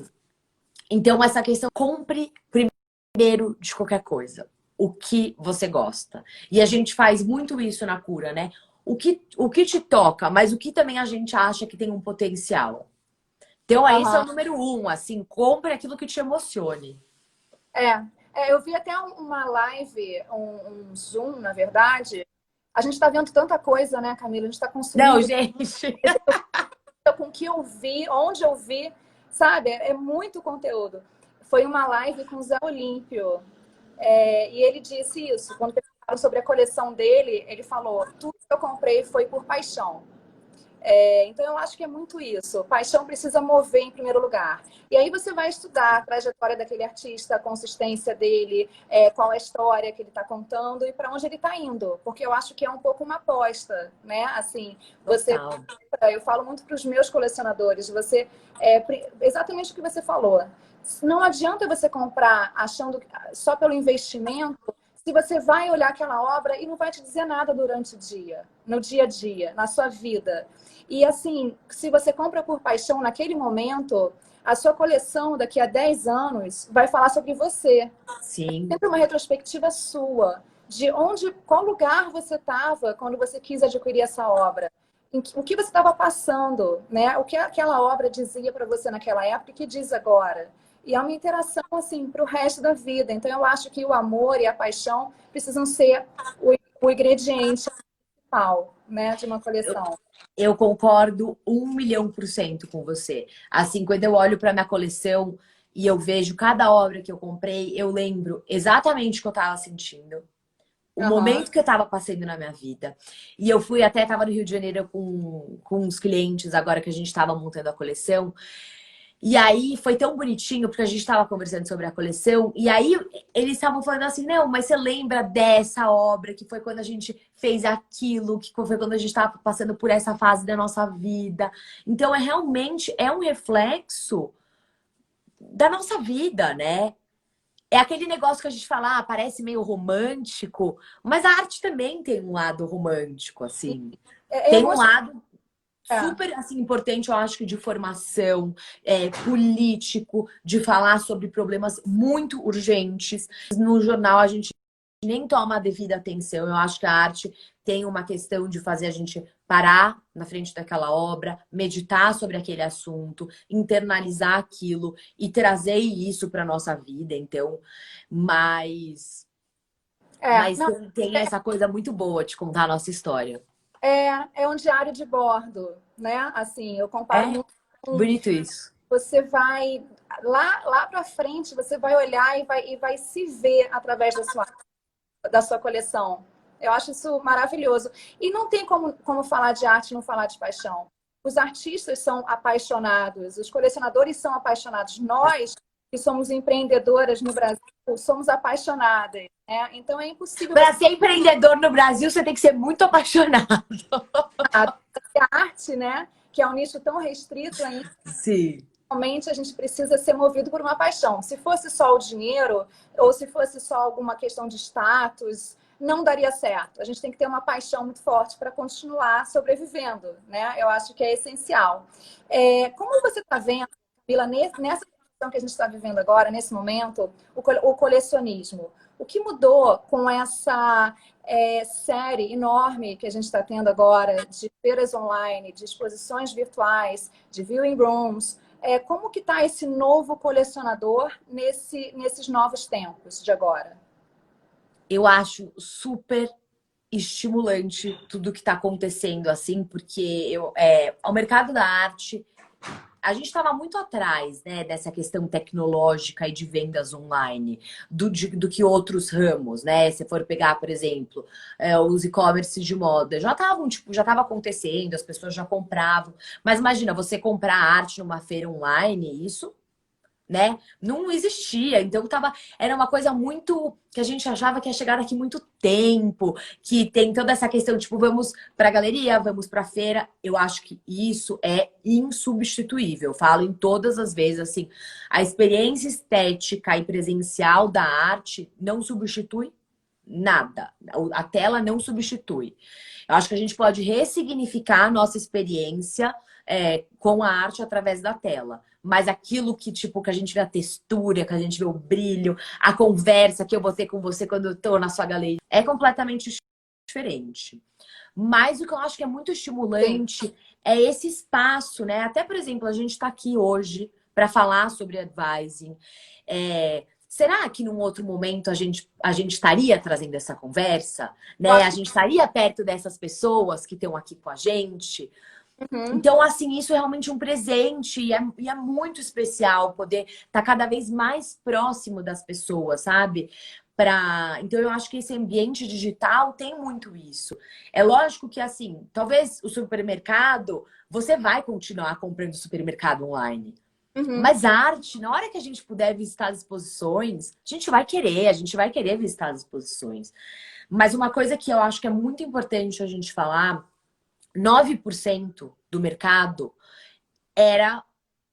essa questão, compre primeiro de qualquer coisa o que você gosta. E a gente faz muito isso na cura, né? O que te toca, mas o que também a gente acha que tem um potencial. Então, esse é o
Aham.
número um, assim, compre aquilo que te emocione.
Eu vi até uma live, um Zoom, na verdade. A gente está vendo tanta coisa, né, Camila? A gente está
Não,
consumindo
gente.
com o que eu vi, onde eu vi, sabe? É muito conteúdo. Foi uma live com o Zé Olímpio. E ele disse isso. Quando perguntaram sobre a coleção dele, ele falou: tudo que eu comprei foi por paixão. Então, eu acho que é muito isso. Paixão precisa mover em primeiro lugar. E aí você vai estudar a trajetória daquele artista, a consistência dele, qual é a história que ele está contando e para onde ele está indo. Porque eu acho que é um pouco uma aposta, né? Assim, você...
Total.
Eu falo muito para os meus colecionadores, exatamente o que você falou. Não adianta você comprar achando só pelo investimento, se você vai olhar aquela obra e não vai te dizer nada durante o dia, no dia a dia, na sua vida. E assim, se você compra por paixão naquele momento, a sua coleção daqui a 10 anos vai falar sobre você.
Sim.
Sempre uma retrospectiva sua, de qual lugar você estava quando você quis adquirir essa obra. O que você estava passando, né? O que aquela obra dizia para você naquela época e que diz agora. E é uma interação assim para o resto da vida. Então eu acho que o amor e a paixão precisam ser o ingrediente principal, né, de uma
Eu,
coleção.
eu concordo 1.000.000% com você. Assim, quando eu olho para minha coleção e eu vejo cada obra que eu comprei, eu lembro exatamente o que eu estava sentindo. O
Aham.
momento que eu estava passando na minha vida. E eu fui até, estava no Rio de Janeiro com uns clientes, agora que a gente estava montando a coleção. E aí foi tão bonitinho, porque a gente estava conversando sobre a coleção. E aí eles estavam falando assim: não, mas você lembra dessa obra, que foi quando a gente fez aquilo, que foi quando a gente estava passando por essa fase da nossa vida. Então realmente é um reflexo da nossa vida, né? É aquele negócio que a gente fala, parece meio romântico, mas a arte também tem um lado romântico, assim.
É
Tem um
emocionante.
lado super assim, importante, eu acho que de formação, político, de falar sobre problemas muito urgentes. No jornal a gente nem toma a devida atenção. Eu acho que a arte tem uma questão de fazer a gente parar na frente daquela obra, meditar sobre aquele assunto, internalizar aquilo e trazer isso para nossa vida. Então, mas, mas
Não,
tem essa coisa muito boa de contar a nossa história.
é um diário de bordo, né? Assim, eu comparo
É
muito com
bonito isso.
você vai lá para frente, você vai olhar e vai se ver através da sua coleção. Eu acho isso maravilhoso. E não tem como falar de arte e não falar de paixão. Os artistas são apaixonados, os colecionadores são apaixonados. Nós, que somos empreendedoras no Brasil, somos apaixonadas. Né? Então é impossível
Para
você
ser empreendedor no Brasil, você tem que ser muito apaixonado.
ter a arte, né? Que é um nicho tão restrito ainda.
Sim.
Realmente a gente precisa ser movido por uma paixão. Se fosse só o dinheiro, ou se fosse só alguma questão de status, não daria certo. A gente tem que ter uma paixão muito forte para continuar sobrevivendo, né? Eu acho que é essencial. Como você está vendo, Camila, nessa situação que a gente está vivendo agora, nesse momento, o colecionismo? O que mudou com essa série enorme que a gente está tendo agora de feiras online, de exposições virtuais, de viewing rooms? Como que está esse novo colecionador nesses novos tempos de agora?
Eu acho super estimulante tudo que está acontecendo, assim, porque o mercado da arte, a gente estava muito atrás, né, dessa questão tecnológica e de vendas online, do que outros ramos, né? Se for pegar, por exemplo, os e-commerce de moda, já estavam, tipo, já estava acontecendo, as pessoas já compravam. Mas imagina, você comprar arte numa feira online, isso, né? Não existia. Então era uma coisa muito que a gente achava que ia chegar daqui muito tempo, que tem toda essa questão, tipo, vamos para a galeria, vamos para a feira. Eu acho que isso é insubstituível. Eu falo em todas as vezes assim, a experiência estética e presencial da arte não substitui nada. A tela não substitui. Eu acho que a gente pode ressignificar a nossa experiência com a arte através da tela. Mas aquilo que, tipo, que a gente vê a textura, que a gente vê o brilho, a conversa que eu vou ter com você quando eu tô na sua galeria, é completamente diferente. Mas o que eu acho que é muito
Sim.
estimulante é esse espaço, né? Até, por exemplo, a gente está aqui hoje para falar sobre advising. Será que num outro momento a gente estaria trazendo essa conversa,
Eu
né?
acho
A
que
gente estaria perto dessas pessoas que estão aqui com a gente.
uhum.
Então, assim, isso é realmente um presente e é muito especial poder estar cada vez mais próximo das pessoas, sabe? Então, eu acho que esse ambiente digital tem muito isso. É lógico que, assim, talvez o supermercado, você vai continuar comprando supermercado online.
Uhum.
Mas a arte, na hora que a gente puder visitar as exposições, a gente vai querer visitar as exposições. Mas uma coisa que eu acho que é muito importante a gente falar, 9% do mercado era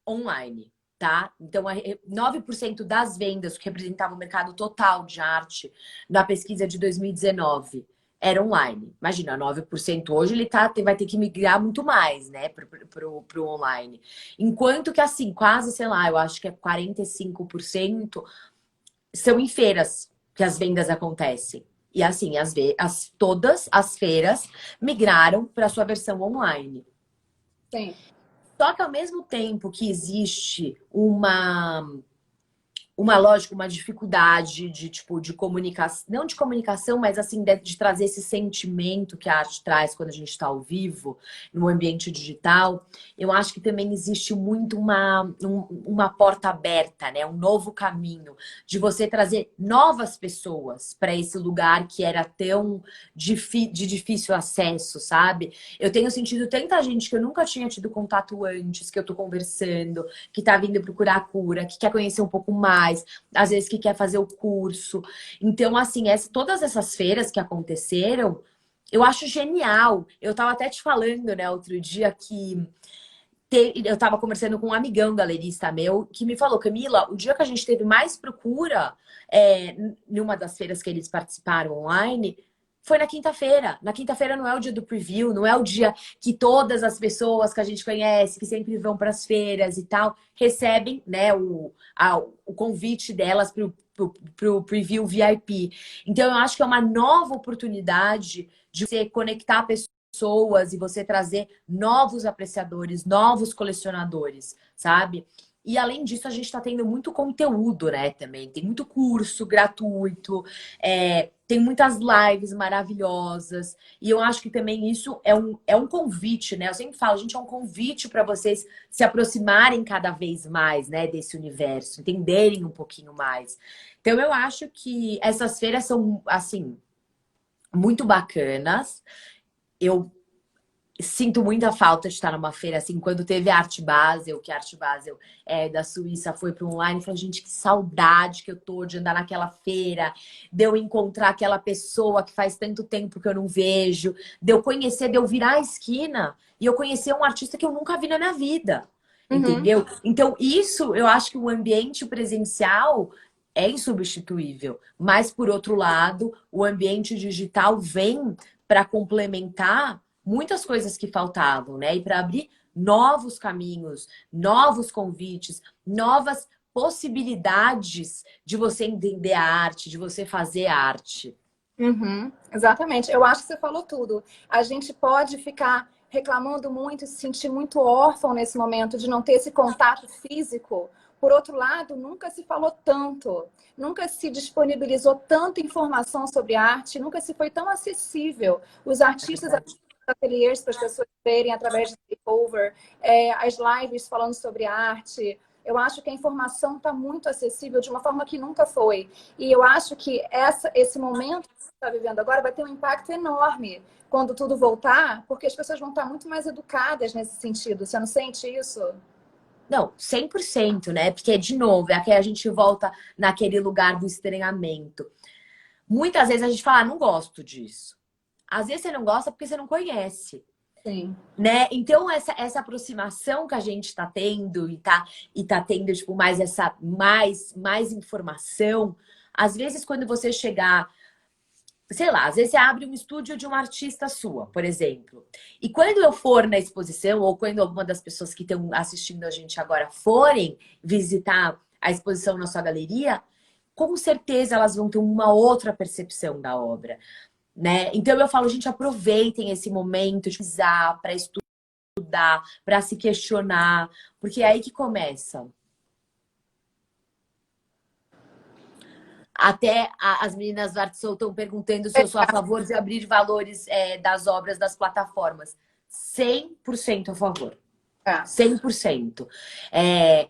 online, tá? Então, 9% das vendas, que representava o mercado total de arte, na pesquisa de 2019, era online. Imagina, 9% hoje ele vai ter que migrar muito mais, né, pro online. Enquanto que, assim, quase, sei lá, eu acho que é 45% são em feiras que as vendas acontecem. E assim, todas as feiras migraram para sua versão online.
Sim.
Só que ao mesmo tempo que existe uma lógica, uma dificuldade de tipo de comunicação, não de comunicação, mas assim de trazer esse sentimento que a arte traz quando a gente está ao vivo, no ambiente digital. Eu acho que também existe muito uma porta aberta, né? Um novo caminho de você trazer novas pessoas para esse lugar que era tão de difícil acesso, sabe? Eu tenho sentido tanta gente que eu nunca tinha tido contato antes, que eu tô conversando, que tá vindo procurar a cura, que quer conhecer um pouco mais, às vezes que quer fazer o curso. Então, assim, todas essas feiras que aconteceram, eu acho genial. Eu tava até te falando, né, outro dia que eu tava conversando com um amigão galerista meu que me falou, Camila, o dia que a gente teve mais procura numa das feiras que eles participaram online, Foi na quinta-feira. Na quinta-feira não é o dia do preview, não é o dia que todas as pessoas que a gente conhece, que sempre vão para as feiras e tal, recebem, né, o convite delas pro preview VIP. Então, eu acho que é uma nova oportunidade de você conectar pessoas e você trazer novos apreciadores, novos colecionadores, sabe? E além disso, a gente está tendo muito conteúdo, né, também. Tem muito curso gratuito, tem muitas lives maravilhosas. E eu acho que também isso é um convite, né? Eu sempre falo, gente, é um convite para vocês se aproximarem cada vez mais, né, desse universo, entenderem um pouquinho mais. Então, eu acho que essas feiras são, assim, muito bacanas. Eu sinto muita falta de estar numa feira assim, quando teve a Art Basel, que a Art Basel da Suíça foi para online, eu falei, gente, que saudade que eu tô de andar naquela feira, de eu encontrar aquela pessoa que faz tanto tempo que eu não vejo, de eu conhecer, de eu virar a esquina e eu conhecer um artista que eu nunca vi na minha vida,
Uhum.
entendeu? Então, isso eu acho que o ambiente presencial é insubstituível, mas por outro lado, o ambiente digital vem para complementar muitas coisas que faltavam, né? E para abrir novos caminhos, novos convites, novas possibilidades de você entender a arte, de você fazer arte.
Uhum, exatamente. Eu acho que você falou tudo. A gente pode ficar reclamando muito e se sentir muito órfão nesse momento de não ter esse contato físico. Por outro lado, nunca se falou tanto, nunca se disponibilizou tanta informação sobre arte, nunca se foi tão acessível. Os
É
artistas
verdade.
ateliês para as pessoas verem através de takeover, as lives falando sobre arte. Eu acho que a informação está muito acessível de uma forma que nunca foi. E eu acho que esse momento que você está vivendo agora vai ter um impacto enorme quando tudo voltar, porque as pessoas vão estar muito mais educadas nesse sentido. Você não sente isso?
Não, 100%, né? Porque, de novo, é que a gente volta naquele lugar do estranhamento. Muitas vezes a gente fala, ah, não gosto disso. Às vezes você não gosta porque você não conhece.
Sim.
Né? Então, essa aproximação que a gente está tendo e tá tendo, tipo, mais informação, às vezes quando você chegar, sei lá, às vezes você abre um estúdio de uma artista sua, por exemplo. E quando eu for na exposição, ou quando alguma das pessoas que estão assistindo a gente agora forem visitar a exposição na sua galeria, com certeza elas vão ter uma outra percepção da obra, né? Então eu falo, gente, aproveitem esse momento de usar para estudar, para se questionar, porque é aí que começa. Até as meninas do Arte Soul estão perguntando se eu sou a favor de abrir valores das obras das plataformas. 100% a favor.
É.
100%. É,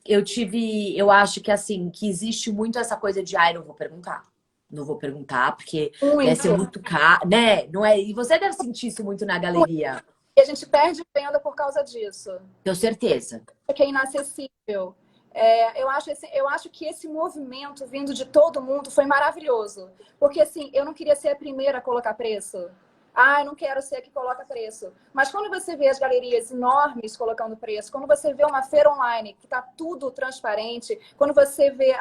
eu acho que assim, que existe muito essa coisa de, ai, não vou perguntar. Não vou perguntar, porque deve ser
Muito.
muito caro, né? Não é? E você deve sentir isso muito na galeria.
E a gente perde venda por causa disso.
Tenho certeza.
Que é inacessível. Eu acho que esse movimento vindo de todo mundo foi maravilhoso. Porque, assim, eu não queria ser a primeira a colocar preço. Ah, eu não quero ser a que coloca preço. Mas quando você vê as galerias enormes colocando preço, quando você vê uma feira online que está tudo transparente, quando você vê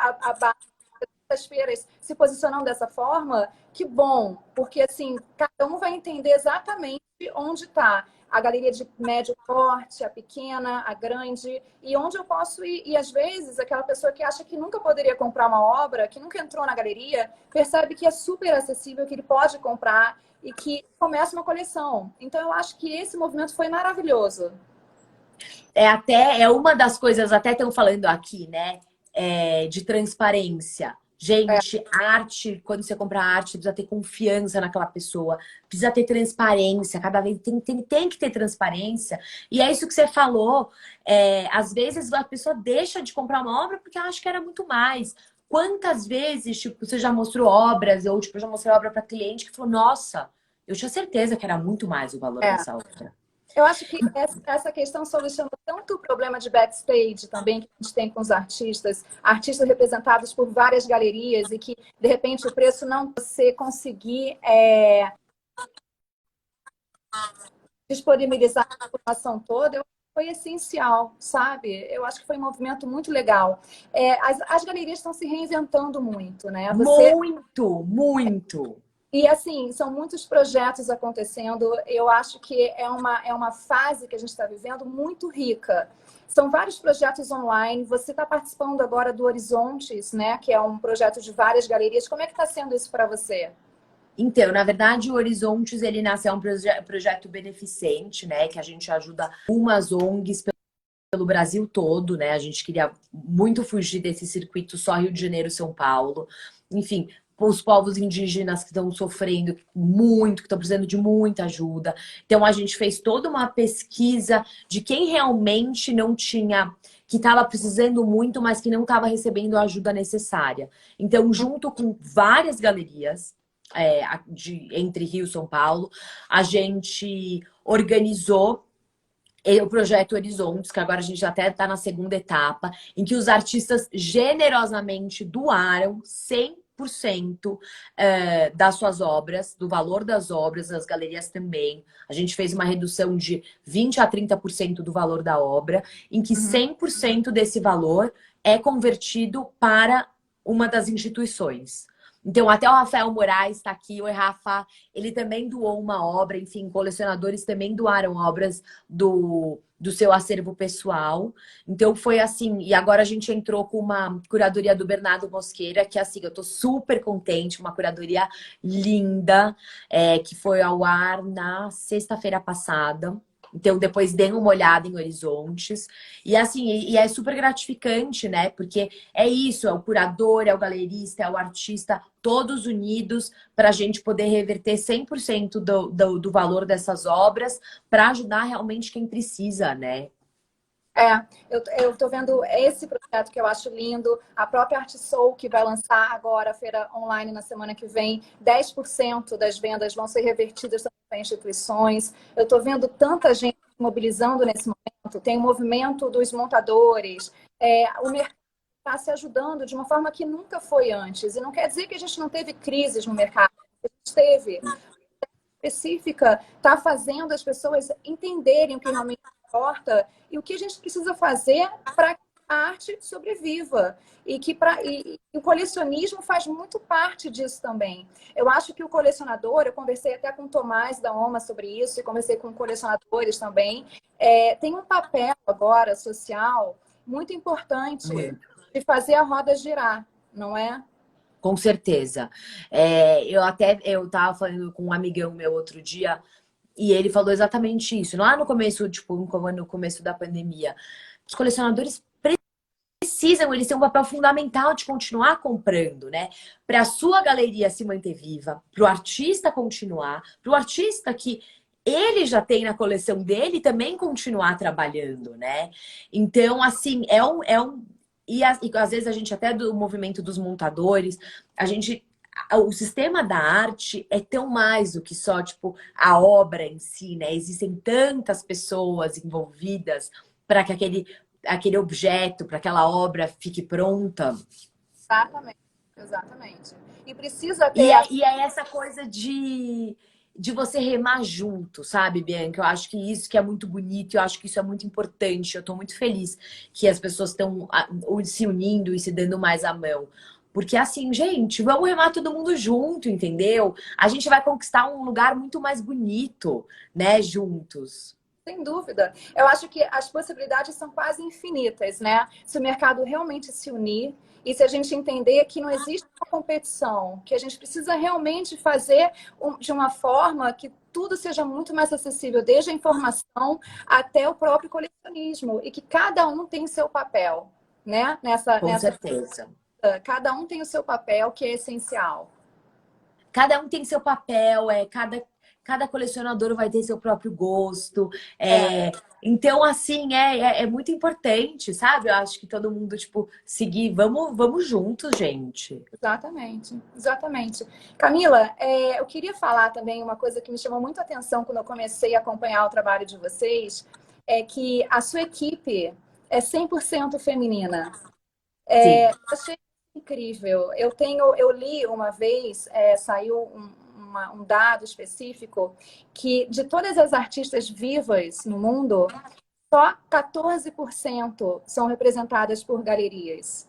as feiras se posicionando dessa forma, que bom, porque assim, cada um vai entender exatamente onde está a galeria de médio porte, a pequena, a grande, e onde eu posso ir. E às vezes, aquela pessoa que acha que nunca poderia comprar uma obra, que nunca entrou na galeria, percebe que é super acessível, que ele pode comprar e que começa uma coleção. Então, eu acho que esse movimento foi maravilhoso.
É uma das coisas, até estão falando aqui, né? De transparência.
É,
Gente, arte, quando você compra arte, precisa ter confiança naquela pessoa, precisa ter transparência, cada vez tem que ter transparência. E é isso que você falou. Às vezes a pessoa deixa de comprar uma obra porque ela acha que era muito mais. Quantas vezes, tipo, você já mostrou obras, ou tipo, eu já mostrei obra para cliente que falou, nossa, eu tinha certeza que era muito mais o valor
é.
dessa obra.
Eu acho que essa questão soluciona tanto o problema de backstage também que a gente tem com os artistas, artistas representados por várias galerias e que, de repente, o preço não você conseguir disponibilizar a informação toda, eu acho que foi essencial, sabe? Eu acho que foi um movimento muito legal. As galerias estão se reinventando muito, né? Você
Muito, muito.
E assim, são muitos projetos acontecendo. Eu acho que é uma fase que a gente está vivendo muito rica. São vários projetos online. Você está participando agora do Horizontes, né? Que é um projeto de várias galerias. Como é que está sendo isso para você?
Então, na verdade, o Horizontes, ele nasceu um projeto beneficente, né? Que a gente ajuda umas ONGs pelo Brasil todo, né? A gente queria muito fugir desse circuito só Rio de Janeiro, São Paulo. Enfim, os povos indígenas que estão sofrendo muito, que estão precisando de muita ajuda. Então, a gente fez toda uma pesquisa de quem realmente não tinha, que estava precisando muito, mas que não estava recebendo a ajuda necessária. Então, junto com várias galerias, entre Rio e São Paulo, a gente organizou o projeto Horizontes, que agora a gente até está na segunda etapa, em que os artistas generosamente doaram 100% das suas obras, do valor das obras, as galerias também. A gente fez uma redução de 20 a 30% do valor da obra, em que
Uhum.
100% desse valor é convertido para uma das instituições. Então, até o Rafael Moraes está aqui. Oi, Rafa. Ele também doou uma obra, enfim, colecionadores também doaram obras do seu acervo pessoal. Então foi assim, e agora a gente entrou com uma curadoria do Bernardo Mosqueira, que assim, eu tô super contente, uma curadoria linda, que foi ao ar na sexta-feira passada. Então, depois dei uma olhada em Horizontes. E assim, e é super gratificante, né? Porque é isso, é o curador, é o galerista, é o artista, todos unidos para a gente poder reverter 100% do valor dessas obras para ajudar realmente quem precisa, né?
Eu tô vendo esse projeto que eu acho lindo, a própria Arte Soul, que vai lançar agora a feira online na semana que vem, 10% das vendas vão ser revertidas também para instituições. Eu estou vendo tanta gente se mobilizando nesse momento, tem o movimento dos montadores, o mercado está se ajudando de uma forma que nunca foi antes. E não quer dizer que a gente não teve crises no mercado, a gente teve específica está fazendo as pessoas entenderem o que realmente importa e o que a gente precisa fazer para que a arte sobreviva. E o colecionismo faz muito parte disso também. Eu acho que o colecionador, eu conversei até com o Tomás da OMA sobre isso, e conversei com colecionadores também, tem um papel agora social muito importante
Muito.
de fazer a roda girar, não é?
Com certeza. Eu tava falando com um amigão meu outro dia e ele falou exatamente isso. Lá no começo, tipo, no começo da pandemia, os colecionadores precisam, eles têm um papel fundamental de continuar comprando, né? Para a sua galeria se manter viva, para o artista continuar, para o artista que ele já tem na coleção dele também continuar trabalhando, né? Então, assim, e às vezes a gente até do movimento dos montadores, a gente o sistema da arte é tão mais do que só, tipo, a obra em si, né? Existem tantas pessoas envolvidas para que aquele objeto, para aquela obra fique pronta.
Exatamente, exatamente. E precisa
E
ter
é, e é essa coisa de você remar junto, sabe, Bianca? Eu acho que isso que é muito bonito, eu acho que isso é muito importante. Eu tô muito feliz que as pessoas estão se unindo e se dando mais a mão. Porque assim, gente, vamos remar todo mundo junto, entendeu? A gente vai conquistar um lugar muito mais bonito, né, juntos.
Sem dúvida. Eu acho que as possibilidades são quase infinitas, né? Se o mercado realmente se unir e se a gente entender que não existe uma competição, que a gente precisa realmente fazer de uma forma que tudo seja muito mais acessível, desde a informação até o próprio colecionismo, e que cada um tem seu papel, né?
Com certeza.
Cada um tem o seu papel que é essencial.
Cada um tem seu papel, cada colecionador vai ter seu próprio gosto.
É.
Então, assim, é muito importante, sabe? Eu acho que todo mundo, tipo, seguir, vamos juntos, gente.
Exatamente, exatamente. Camila, eu queria falar também uma coisa que me chamou muito a atenção quando eu comecei a acompanhar o trabalho de vocês, é que a sua equipe é 100% feminina.
Sim.
Achei incrível. Eu li uma vez, saiu um dado específico que de todas as artistas vivas no mundo, só 14% são representadas por galerias.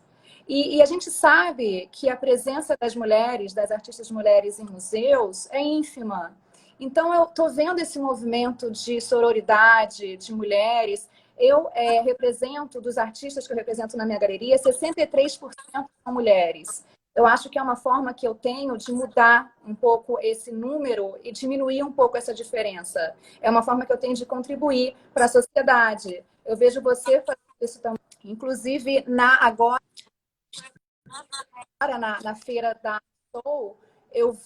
E a gente sabe que a presença das mulheres, das artistas mulheres em museus, é ínfima. Então, eu estou vendo esse movimento de sororidade, de mulheres. Eu represento, dos artistas que eu represento na minha galeria, 63% são mulheres. Eu acho que é uma forma que eu tenho de mudar um pouco esse número e diminuir um pouco essa diferença. É uma forma que eu tenho de contribuir para a sociedade. Eu vejo você fazer isso também. Inclusive, agora na feira da Soul, eu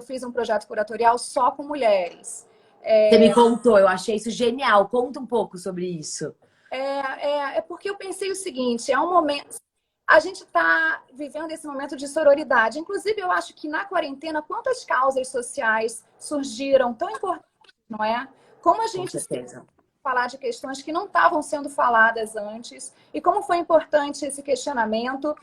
fiz um projeto curatorial só com mulheres.
Você me contou, eu achei isso genial. Conta um pouco sobre isso.
É porque eu pensei o seguinte, é um momento. A gente está vivendo esse momento de sororidade. Inclusive, eu acho que na quarentena, quantas causas sociais surgiram tão importantes, não é? Como a
Com
gente
certeza.
falar de questões que não estavam sendo faladas antes. E como foi importante esse questionamento,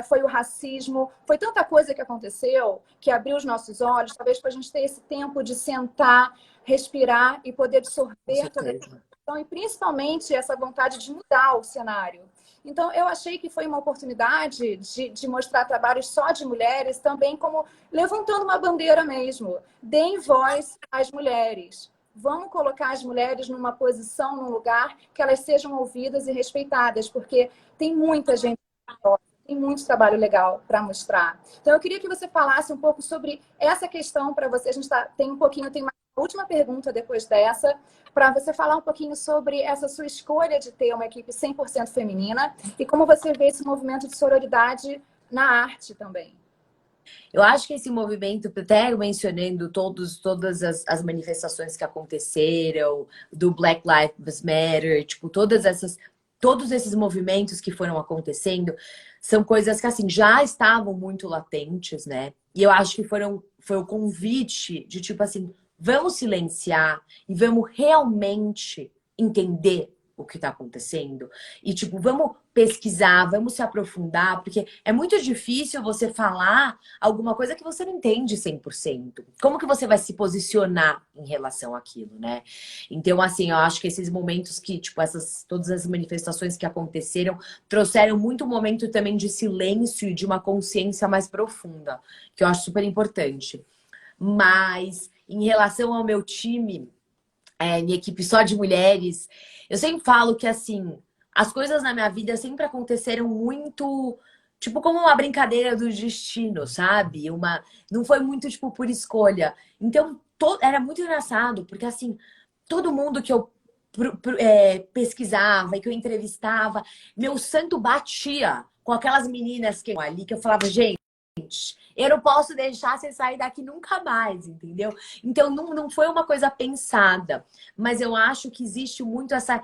foi o racismo, foi tanta coisa que aconteceu que abriu os nossos olhos, talvez para a gente ter esse tempo de sentar, respirar e poder
Com
absorver toda essa
certeza.
questão e principalmente essa vontade de mudar o cenário. Então, eu achei que foi uma oportunidade de mostrar trabalhos só de mulheres, também como levantando uma bandeira mesmo. Deem voz às mulheres. Vamos colocar as mulheres numa posição, num lugar que elas sejam ouvidas e respeitadas, porque tem muita gente, tem muito trabalho legal para mostrar. Então, eu queria que você falasse um pouco sobre essa questão para você. A gente tem um pouquinho, tem uma última pergunta depois dessa, para você falar um pouquinho sobre essa sua escolha de ter uma equipe 100% feminina e como você vê esse movimento de sororidade na arte também.
Eu acho que esse movimento, até mencionando todas as manifestações que aconteceram, do Black Lives Matter, tipo, todos esses movimentos que foram acontecendo, são coisas que, assim, já estavam muito latentes, né? E eu acho que foi o convite de, tipo assim, vamos silenciar e vamos realmente entender o que está acontecendo. E, tipo, vamos pesquisar, vamos se aprofundar, porque é muito difícil você falar alguma coisa que você não entende 100%. Como que você vai se posicionar em relação àquilo, né? Então, assim, eu acho que esses momentos que, tipo, todas as manifestações que aconteceram trouxeram muito momento também de silêncio e de uma consciência mais profunda, que eu acho super importante. Mas, em relação ao meu time, minha equipe só de mulheres, eu sempre falo que, assim, as coisas na minha vida sempre aconteceram muito, tipo, como uma brincadeira do destino, sabe? Não foi muito, tipo, por escolha. Então, era muito engraçado, porque, assim, todo mundo que eu pesquisava e que eu entrevistava, meu santo batia com aquelas meninas que ali, que eu falava, gente, eu não posso deixar você sair daqui nunca mais, entendeu? Então, não foi uma coisa pensada, mas eu acho que existe muito essa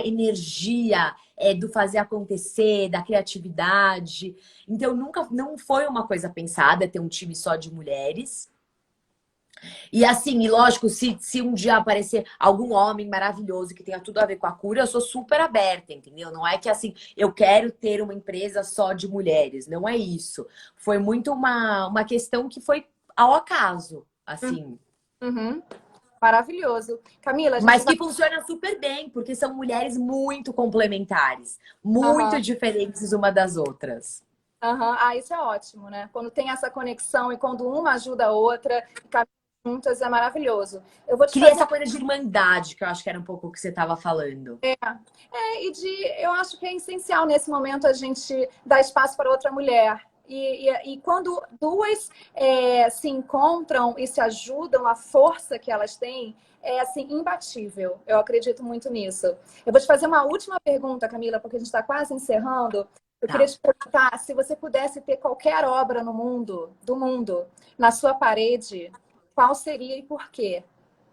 energia do fazer acontecer, da criatividade. Então, nunca não foi uma coisa pensada ter um time só de mulheres. E assim, e lógico, se um dia aparecer algum homem maravilhoso que tenha tudo a ver com a cura, eu sou super aberta, entendeu? Não é que assim, eu quero ter uma empresa só de mulheres, não é isso. Foi muito uma questão que foi ao acaso, assim.
Uhum. Maravilhoso. Camila, a gente
Mas
vai.
que funciona super bem, porque são mulheres muito complementares, muito
Uhum.
diferentes uma das outras.
Uhum. Ah, isso é ótimo, né? Quando tem essa conexão e quando uma ajuda a outra, e caminham juntas, é maravilhoso. Eu vou te
Cria
fazer.
essa coisa de irmandade, que eu acho que era um pouco o que você estava falando.
Eu acho que é essencial nesse momento a gente dar espaço para outra mulher. E quando duas se encontram e se ajudam, a força que elas têm é assim imbatível. Eu acredito muito nisso. Eu vou te fazer uma última pergunta, Camila, porque a gente está quase encerrando. Eu queria
Tá.
te perguntar se você pudesse ter qualquer obra no mundo, do mundo, na sua parede, qual seria e por quê?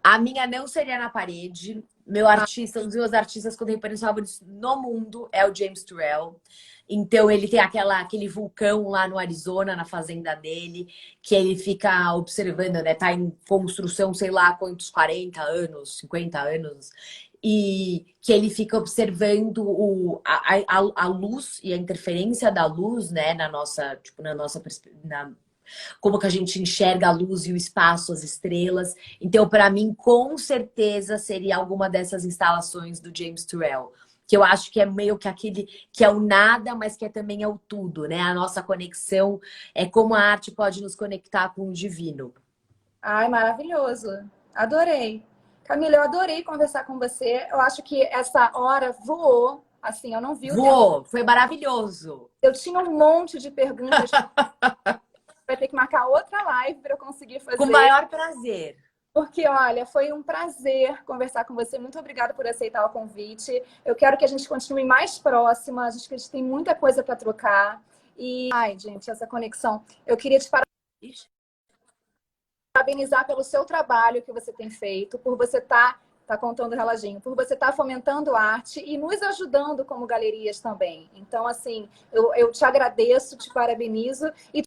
A minha não seria na parede. Meu artista, um dos meus artistas contemporâneos favoritos no mundo é o James Turrell. Então ele tem aquele vulcão lá no Arizona, na fazenda dele, que ele fica observando, né? Tá em construção, sei lá quantos, 40 anos, 50 anos. E que ele fica observando a luz e a interferência da luz, né, na nossa, tipo, na nossa como que a gente enxerga a luz e o espaço, as estrelas. Então, para mim, com certeza, seria alguma dessas instalações do James Turrell, que eu acho que é meio que aquele que é o nada, mas que também é o tudo, né? A nossa conexão é como a arte pode nos conectar com o divino.
Ai, maravilhoso. Adorei. Camila, eu adorei conversar com você. Eu acho que essa hora voou. Assim, eu não vi o tempo.
Voou, foi maravilhoso.
Eu tinha um monte de perguntas. Vai ter que marcar outra live para eu conseguir fazer.
Com o maior prazer.
Porque, olha, foi um prazer conversar com você. Muito obrigada por aceitar o convite. Eu quero que a gente continue mais próxima. A gente tem muita coisa para trocar. E, ai, gente, essa conexão. Eu queria te parabenizar pelo seu trabalho que você tem feito, por você tá contando o reloginho, por você estar fomentando arte e nos ajudando como galerias também. Então, assim, eu te agradeço, te parabenizo e